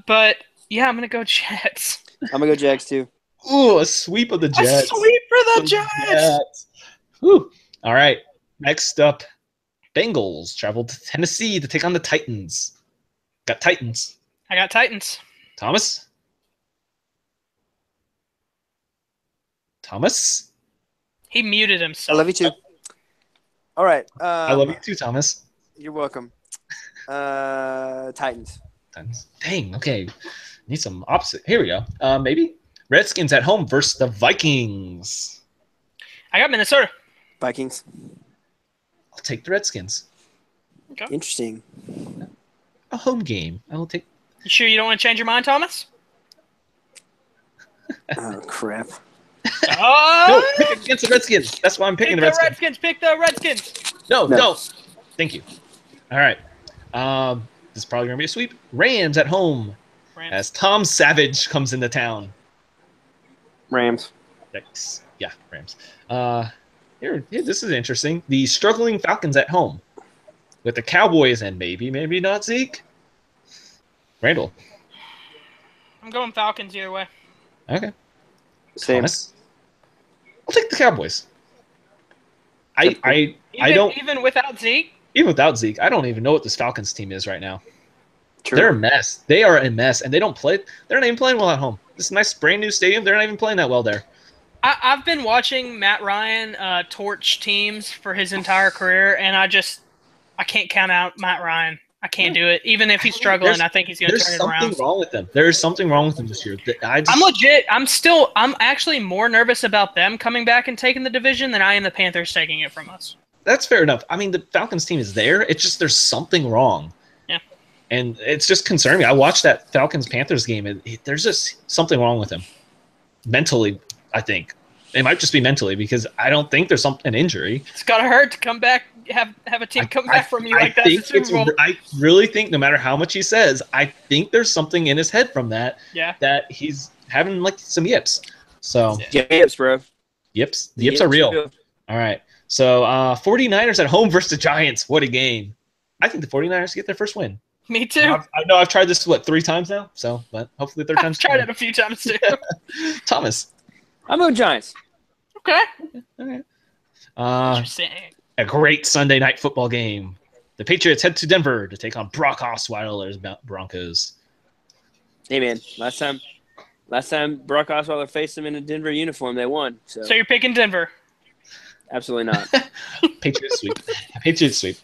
But, yeah, I'm going to go Jets. I'm going to go Jags, too. Ooh, a sweep of the Jets. A sweep for the Jets. Whew. All right. Next up, Bengals travel to Tennessee to take on the Titans. Got Titans. I got Titans. Thomas? He muted himself. I love you, too. All right. I love you, too, Thomas. You're welcome. Titans. Dang, okay. Need some opposite. Here we go. Maybe Redskins at home versus the Vikings. I got Minnesota. Vikings. I'll take the Redskins. Okay. Interesting. A home game. I will take. You sure you don't want to change your mind, Thomas? Oh, crap. No, pick against the Redskins. That's why I'm picking the Redskins. Pick the Redskins. No. Thank you. All right. This is probably going to be a sweep. Rams at home as Tom Savage comes into town. Rams. Thanks. Yeah, Rams. Here, this is interesting. The struggling Falcons at home with the Cowboys and maybe not Zeke. Randall. I'm going Falcons either way. Okay. Same. Thomas? I'll take the Cowboys. I don't even without Zeke. Even without Zeke, I don't even know what this Falcons team is right now. True. They're a mess. They are a mess, and they don't play. They're not even playing well at home. This nice brand new stadium. They're not even playing that well there. I've been watching Matt Ryan torch teams for his entire career, and I can't count out Matt Ryan. I can't do it. Even if he's struggling, I think he's going to turn it around. There's something wrong with them. There's something wrong with them this year. I'm legit. I'm actually more nervous about them coming back and taking the division than I am the Panthers taking it from us. That's fair enough. I mean, the Falcons team is there. It's just there's something wrong. Yeah. And it's just concerning me. I watched that Falcons-Panthers game, and there's just something wrong with him. Mentally, I think. It might just be mentally because I don't think there's an injury. It's got to hurt to come back, have a team come back from you like that. I really think no matter how much he says, I think there's something in his head from that. Yeah. That he's having like some yips. So yips, bro. Yips. The yips are real. All right. So 49ers at home versus the Giants. What a game. I think the 49ers get their first win. Me too. I know I've tried this, 3 times now? So, but hopefully third time's I've tried it a few times too. Thomas. I'm going Giants. Okay. All right. Interesting. A great Sunday night football game. The Patriots head to Denver to take on Brock Osweiler's Broncos. Hey, man. Last time Last time Brock Osweiler faced them in a Denver uniform, they won. So you're picking Denver? Absolutely not. Patriots sweep. Patriots sweep.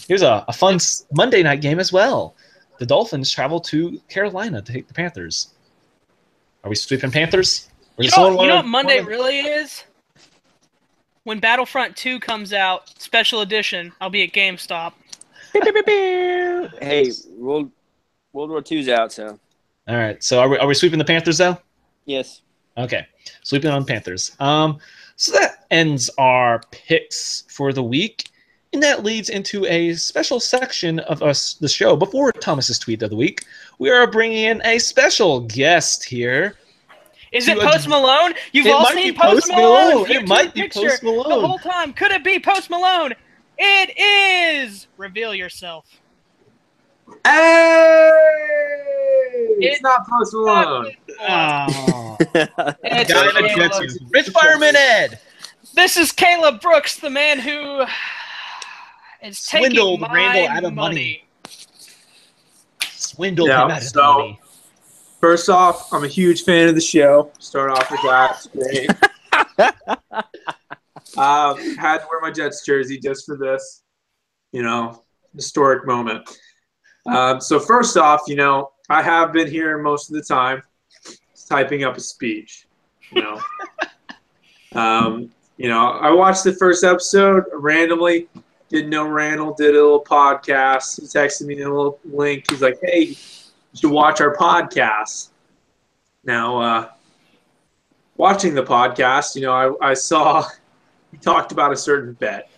Here's a fun Monday night game as well. The Dolphins travel to Carolina to take the Panthers. Are we sweeping Panthers? You know what Monday really is? When Battlefront 2 comes out, special edition, I'll be at GameStop. Hey, World War II's out, so. All right. So are we sweeping the Panthers though? Yes. Okay. Sweeping on Panthers. So that ends our picks for the week. And that leads into a special section of the show. Before Thomas's tweet of the week, we are bringing in a special guest here. Is it Post Malone? You've all seen Post Malone. It might be Post Malone. The whole time. Could it be Post Malone? It is. Reveal yourself. Hey! It's not Post Malone. Oh. It's Rich Fireman Ed. This is Caleb Brooks, the man who is swindled taking Randell out of money. Swindled him out of money. First off, I'm a huge fan of the show. Start off with that. It's great. Had to wear my Jets jersey just for this, historic moment. So first off, I have been here most of the time typing up a speech. I watched the first episode randomly. Didn't know Randall did a little podcast. He texted me a little link. He's like, hey, you should watch our podcast. Now, watching the podcast, I saw he talked about a certain bet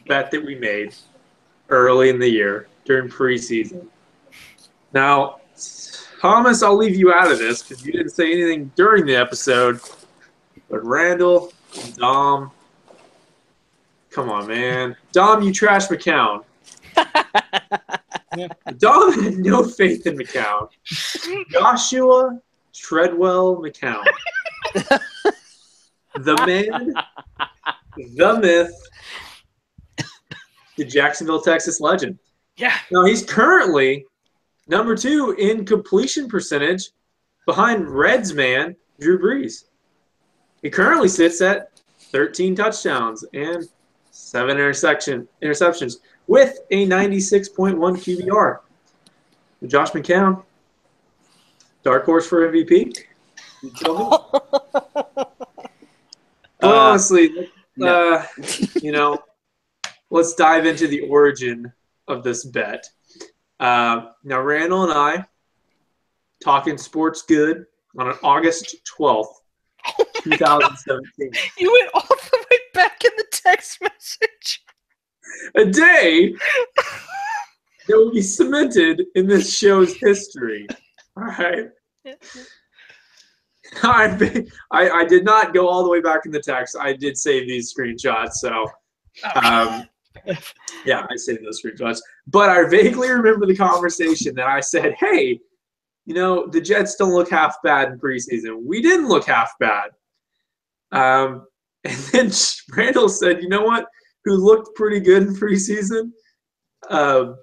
that we made early in the year during preseason. Now, Thomas, I'll leave you out of this because you didn't say anything during the episode. But Randall and Dom, come on, man. Dom, you trash McCown. Dom had no faith in McCown. Joshua Treadwell McCown. The man, the myth, the Jacksonville, Texas legend. Yeah. Now, he's currently number 2 in completion percentage behind Reds man Drew Brees. He currently sits at 13 touchdowns and 7 interceptions with a 96.1 QBR. Josh McCown, dark horse for MVP. You tell me. Honestly, let's dive into the origin of this bet. Now, Randall and I talking sports good on an August 12th. 2017. You went all the way back in the text message. A day that will be cemented in this show's history. All right. I did not go all the way back in the text. I did save these screenshots. So, yeah, I saved those screenshots. But I vaguely remember the conversation that I said, hey, the Jets don't look half bad in preseason. We didn't look half bad. And then Randall said, you know what? Who looked pretty good in preseason? God,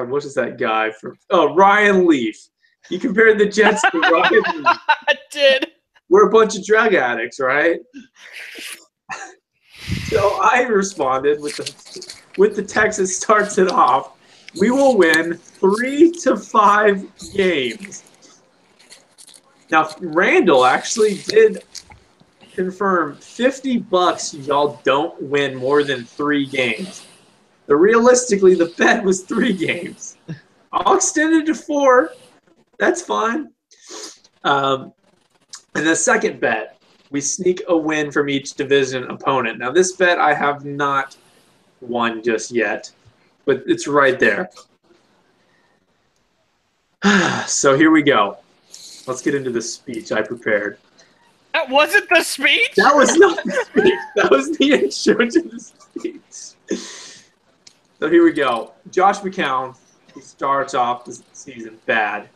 what is that guy from? Oh, Ryan Leaf. He compared the Jets to Ryan Leaf. I did. We're a bunch of drug addicts, right? So I responded with the text that starts it off. We will win 3 to 5 games. Now, Randall actually did confirm $50 y'all don't win more than 3 games. But realistically, the bet was 3 games. I'll extend it to 4. That's fine. And the second bet, we sneak a win from each division opponent. Now, this bet I have not won just yet, but it's right there. So here we go. Let's get into the speech I prepared. That wasn't the speech? That was not the speech. That was the intro to the speech. So here we go. Josh McCown, he starts off the season bad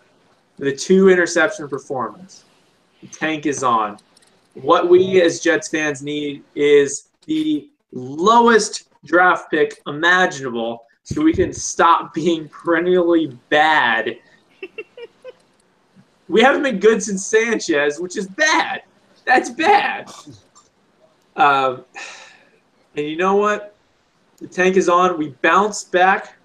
with a 2-interception performance. The tank is on. What we as Jets fans need is the lowest draft pick imaginable so we can stop being perennially bad. We haven't been good since Sanchez, which is bad. That's bad. And you know what? The tank is on. We bounce back.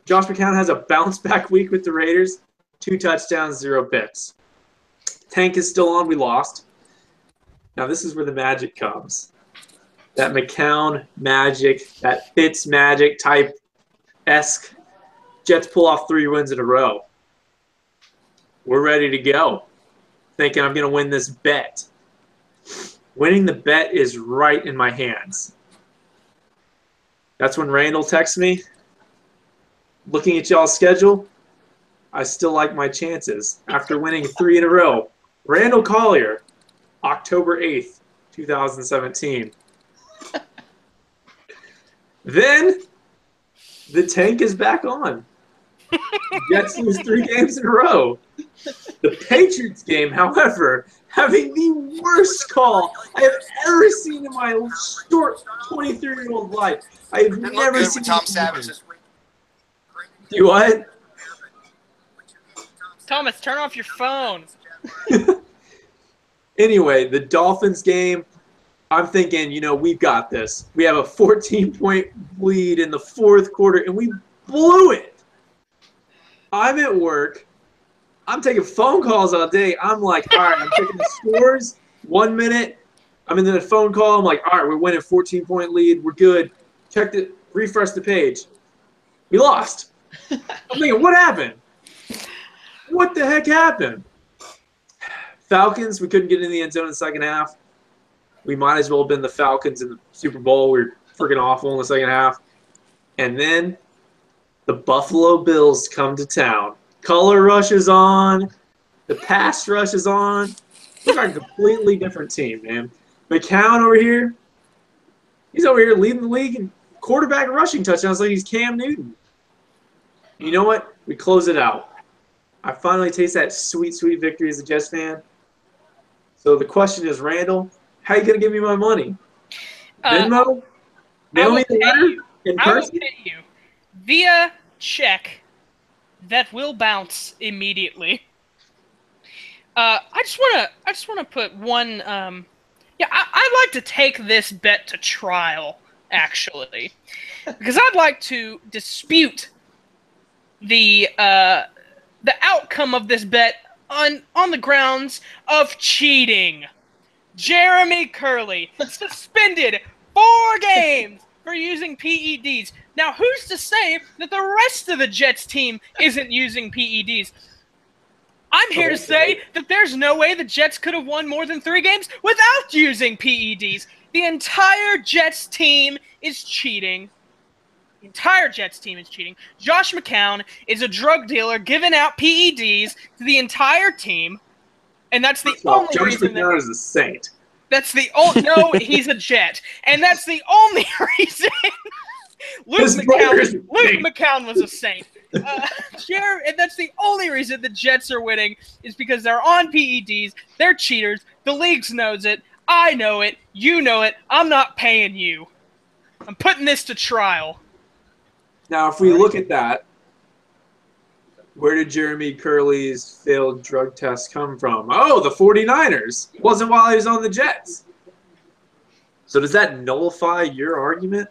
Josh McCown has a bounce back week with the Raiders. 2 touchdowns, 0 picks. Tank is still on. We lost. Now this is where the magic comes. That McCown magic, that Fitz magic type-esque. Jets pull off 3 wins in a row. We're ready to go. Thinking I'm going to win this bet. Winning the bet is right in my hands. That's when Randall texts me. Looking at y'all's schedule, I still like my chances. After winning 3 in a row. Randall Collier, October 8th, 2017. Then, the tank is back on. Jets lose 3 games in a row. The Patriots game, however, having the worst call I have ever seen in my short 23-year-old life. I have never seen Tom Savage. Do what? Thomas, turn off your phone. Anyway, the Dolphins game, I'm thinking, we've got this. We have a 14-point lead in the 4th quarter, and we blew it. I'm at work. I'm taking phone calls all day. I'm like, all right, I'm checking the scores. 1 minute. I'm in the phone call. I'm like, all right, we're winning, 14-point lead. We're good. Refresh the page. We lost. I'm thinking, what happened? What the heck happened? Falcons, we couldn't get in the end zone in the second half. We might as well have been the Falcons in the Super Bowl. We were freaking awful in the second half. And then the Buffalo Bills come to town. Color rush is on. The pass rush is on. We're a completely different team, man. McCown over here, he's over here leading the league in quarterback rushing touchdowns like he's Cam Newton. You know what? We close it out. I finally taste that sweet, sweet victory as a Jets fan. So the question is, Randall, how are you going to give me my money? Venmo? Mail me the letter in person? I will pay you via check that will bounce immediately. I just want to put one. I'd like to take this bet to trial, actually, because I'd like to dispute the outcome of this bet on the grounds of cheating. Jeremy Curley suspended 4 games for using PEDs. Now, who's to say that the rest of the Jets team isn't using PEDs? I'm here to say that there's no way the Jets could have won more than 3 games without using PEDs. The entire Jets team is cheating. The entire Jets team is cheating. Josh McCown is a drug dealer giving out PEDs to the entire team, and that's the only reason. Josh McCown is a saint. That's the only. No, he's a Jet, and that's the only reason. Luke McCown was a saint. And that's the only reason the Jets are winning is because they're on PEDs. They're cheaters. The league knows it. I know it. You know it. I'm not paying you. I'm putting this to trial. Now, if we look at that, where did Jeremy Curley's failed drug test come from? Oh, the 49ers. It wasn't while he was on the Jets. So does that nullify your argument?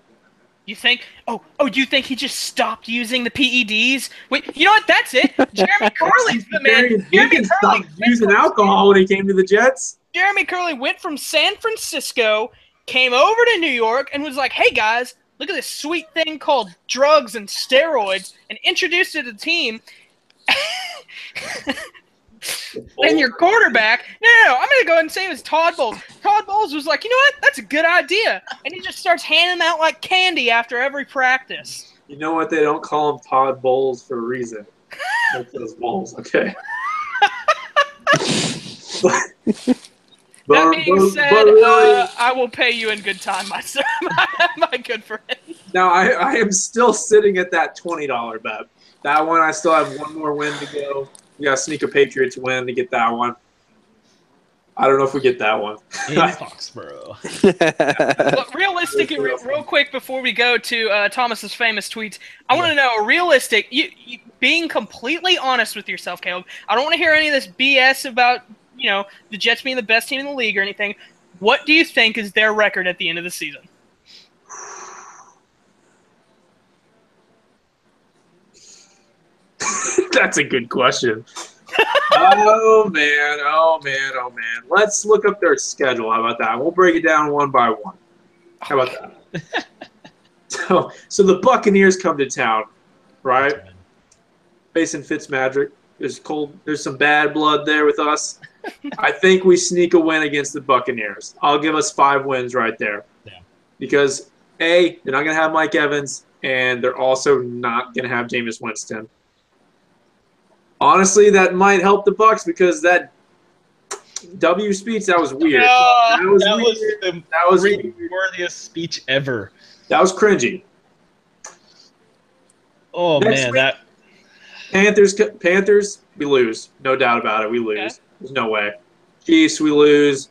You think? Oh, you think he just stopped using the PEDs? Wait, you know what? That's it. Jeremy Curley's the man. Jeremy stopped using alcohol when he came to the Jets. Jeremy Curley went from San Francisco, came over to New York, and was like, hey, guys, look at this sweet thing called drugs and steroids, and introduced it to the team. And your quarterback, no, I'm going to go ahead and say it was Todd Bowles. Todd Bowles was like, you know what? That's a good idea. And he just starts handing them out like candy after every practice. You know what? They don't call him Todd Bowles for a reason. That's those Bowles, okay. That being said, I will pay you in good time, my good friend. Now, I am still sitting at that $20 bet. That one, I still have one more win to go. We got to sneak a Patriots win to get that one. I don't know if we get that one. In Foxborough. Look, realistically, real quick before we go to Thomas's famous tweets, I want to know realistic. You being completely honest with yourself, Caleb. I don't want to hear any of this BS about the Jets being the best team in the league or anything. What do you think is their record at the end of the season? That's a good question. Oh man. Let's look up their schedule. How about that? We'll break it down one by one. How about that? So the Buccaneers come to town, right? Facing Fitzmagic. There's some bad blood there with us. I think we sneak a win against the Buccaneers. I'll give us 5 wins right there. Yeah. Because A, they're not going to have Mike Evans, and they're also not going to have Jameis Winston. Honestly, that might help the Bucs because that W speech, that was weird. That was the worthiest speech ever. That was cringy. Oh, Next man, week, that Panthers, we lose. No doubt about it. We lose. Okay. There's no way. Chiefs, we lose.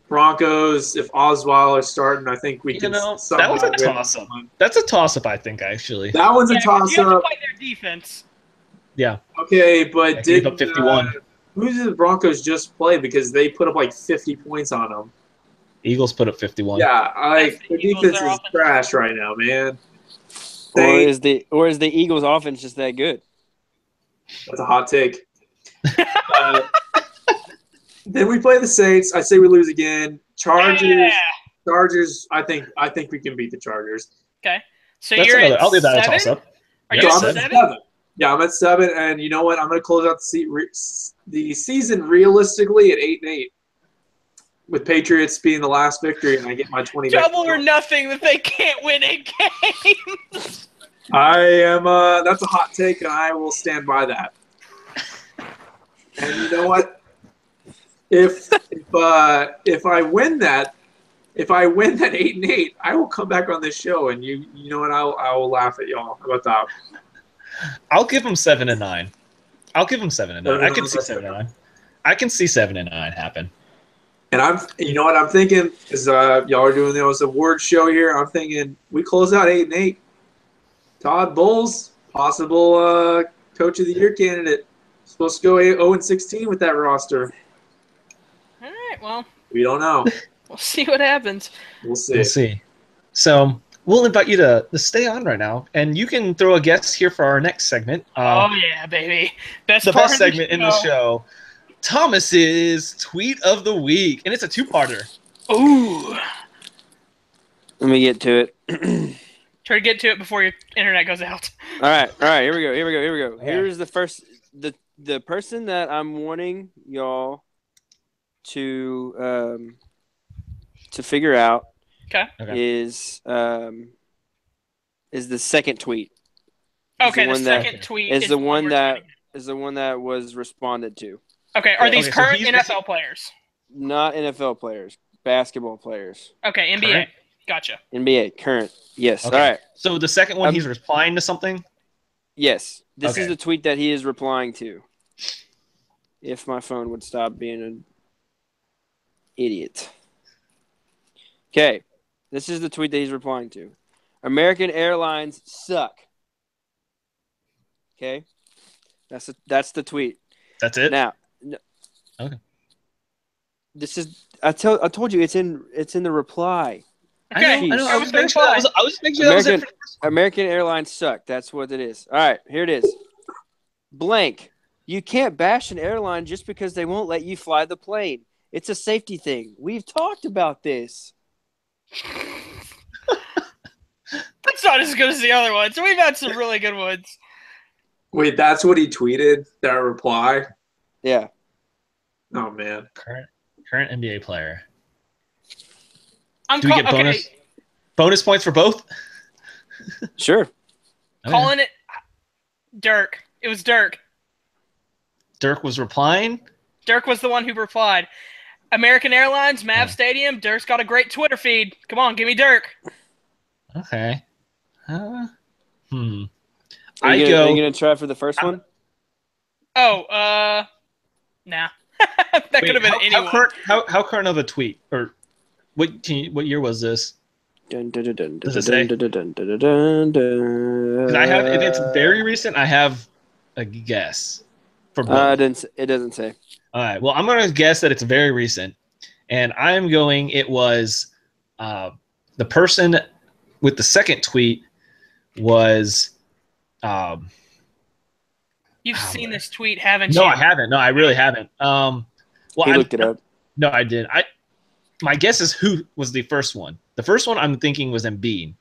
Broncos, if Osweiler is starting, I think we can. That was a toss-up. That's a toss-up, I think, actually. That one's a toss-up. You have to fight their defense. Yeah. Okay, but did up 51? Who did the Broncos just play? Because they put up like 50 points on them. Eagles put up 51. Yeah, the defense is trash right now, man. Or is the Eagles' offense just that good? That's a hot take. Then we play the Saints. I say we lose again. Chargers. Yeah. Chargers. I think we can beat the Chargers. Okay. So that's you're another. I'll leave that 7? a toss up. Are you at 7? Yeah, I'm at 7, and you know what? I'm going to close out the season realistically at 8-8, with Patriots being the last victory, and I get my 20. Double or nothing that they can't win a game. I am. That's a hot take, and I will stand by that. And you know what? If I win that 8-8, I will come back on this show, and you know what? I will laugh at y'all. How about that? I'll give them 7 and 9. I'll give them 7 and 9. I can see 7 and 9. I can see 7 and 9 happen. And you know what I'm thinking is y'all are doing this award show here. I'm thinking we close out 8-8. Todd Bowles, possible Coach of the Year candidate, supposed to go 0-16 with that roster. All right, well, we don't know. We'll see what happens. We'll see. We'll see. So we'll invite you to stay on right now, and you can throw a guest here for our next segment. Oh yeah, baby! Best segment in the show. Thomas's tweet of the week, and it's a 2-parter. Ooh. Let me get to it. Try to get to it before your internet goes out. All right. Here we go. Here's the first. The person that I'm wanting y'all to figure out. Okay. Is the second tweet. Okay, the second tweet is the one that was responded to. Okay, are these current NFL players? Not NFL players, basketball players. Okay, NBA. Current? Gotcha. NBA, current. Yes. Okay. All right. So the second one, he's replying to something? Yes. This is the tweet that he is replying to. If my phone would stop being an idiot. Okay. This is the tweet that he's replying to. American Airlines suck. Okay? That's the tweet. That's it? Now. Okay. This is I told you it's in the reply. Okay. I know. I was making sure that was it. American Airlines suck. That's what it is. All right, here it is. Blank. You can't bash an airline just because they won't let you fly the plane. It's a safety thing. We've talked about this. That's not as good as the other ones. We've had some really good ones. Wait, that's what he tweeted? That reply? Yeah. Oh, man. Current NBA player. Do we get bonus points for both? Sure. Calling it Dirk. It was Dirk. Dirk was replying? Dirk was the one who replied. American Airlines, Mav Stadium, Dirk's got a great Twitter feed. Come on, give me Dirk. Okay. Are you going to try for the first one? Oh, nah. That could have been anyone. How current of a tweet? Or what year was this? Dun, dun, dun, dun, Does dun, it say? dun, dun, dun, dun, dun, dun. 'Cause I have, if it's very recent, I have a guess for It both. doesn't say. All right. Well, I'm going to guess that it's very recent, and I'm going. It was the person with the second tweet was. You've Oh, seen this tweet, haven't no, you? I haven't. No, I really haven't. Well, He looked it up. No, I didn't. My guess is who was the first one. The first one I'm thinking was Embiid.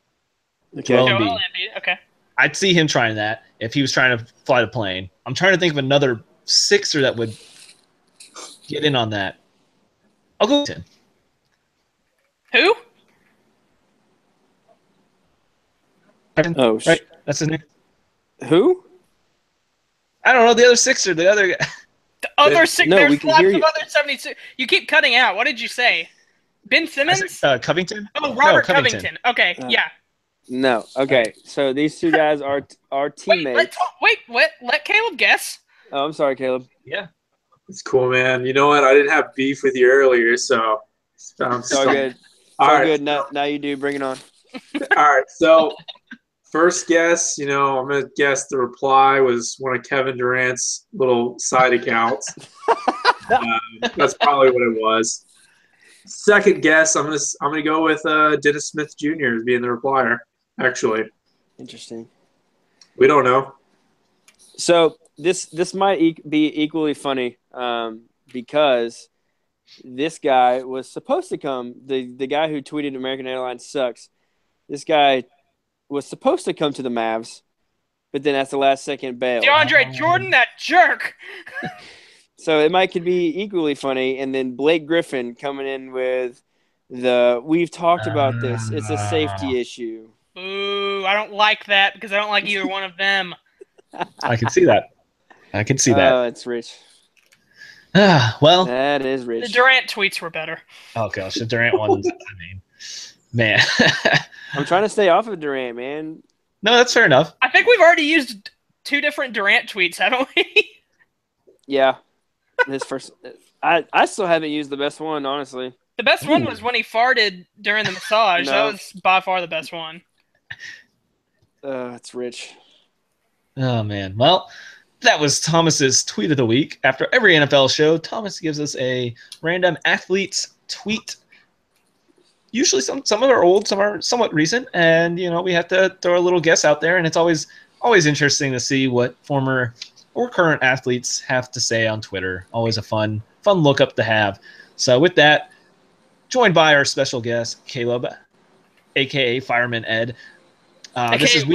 Okay. Joel Joel Embiid. Embiid. Okay. I'd see him trying that if he was trying to fly the plane. I'm trying to think of another Sixer that would get in on that. I'll go with Tim. Who? Oh, Right? That's his name. who? I don't know. The other Sixer, the other guy. The other six. No, we There's can lots hear of you. other 72. You keep cutting out. What did you say? Ben Simmons? Covington? Oh, Robert No, Covington. Covington. Okay, yeah. No. Okay. So these two guys are teammates. Let Caleb guess. Oh, I'm sorry, Caleb. Yeah. It's cool, man. You know what? I didn't have beef with you earlier, so I'm It's all good. It's All all right. good. Now you do. Bring it on. All right. So first guess, I'm gonna guess the reply was one of Kevin Durant's little side accounts. That's probably what it was. Second guess, I'm gonna go with Dennis Smith Jr. as being the replier. Actually, Interesting. we don't know. So this might be equally funny because this guy was supposed to come. The guy who tweeted American Airlines sucks. This guy was supposed to come to the Mavs, but then at the last second bailed. DeAndre Jordan, that jerk. So it could be equally funny. And then Blake Griffin coming in with we've talked about this. It's a safety issue. Ooh, I don't like that because I don't like either one of them. I can see that. Oh, it's rich. Well. That is The rich. Durant tweets were better. Oh, gosh. The Durant ones, man. I'm trying to stay off of Durant, man. No, that's fair enough. I think we've already used 2 different Durant tweets, haven't we? Yeah. His first. I still haven't used the best one, honestly. The best one was when he farted during the massage. No. That was by far the best one. It's rich. Oh, man. Well, that was Thomas's tweet of the week. After every NFL show, Thomas gives us a random athlete's tweet. Usually some are old, some are somewhat recent, and we have to throw a little guess out there, and it's always interesting to see what former or current athletes have to say on Twitter. Always a fun look up to have. So with that, joined by our special guest, Caleb, aka Fireman Ed. This is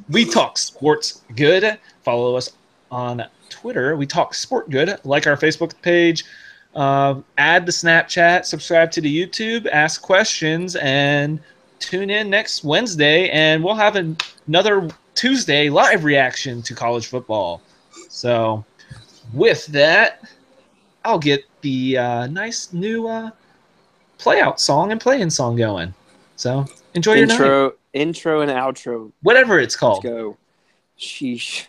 We Talk Sports Good. Follow us on Twitter. We Talk Sport Good. Like our Facebook page. Add the Snapchat. Subscribe to the YouTube. Ask questions. And tune in next Wednesday. And we'll have another Tuesday live reaction to college football. So with that, I'll get the nice new play-out song and play-in song going. So enjoy your night. Intro and outro. Whatever it's called. Let's go. Sheesh.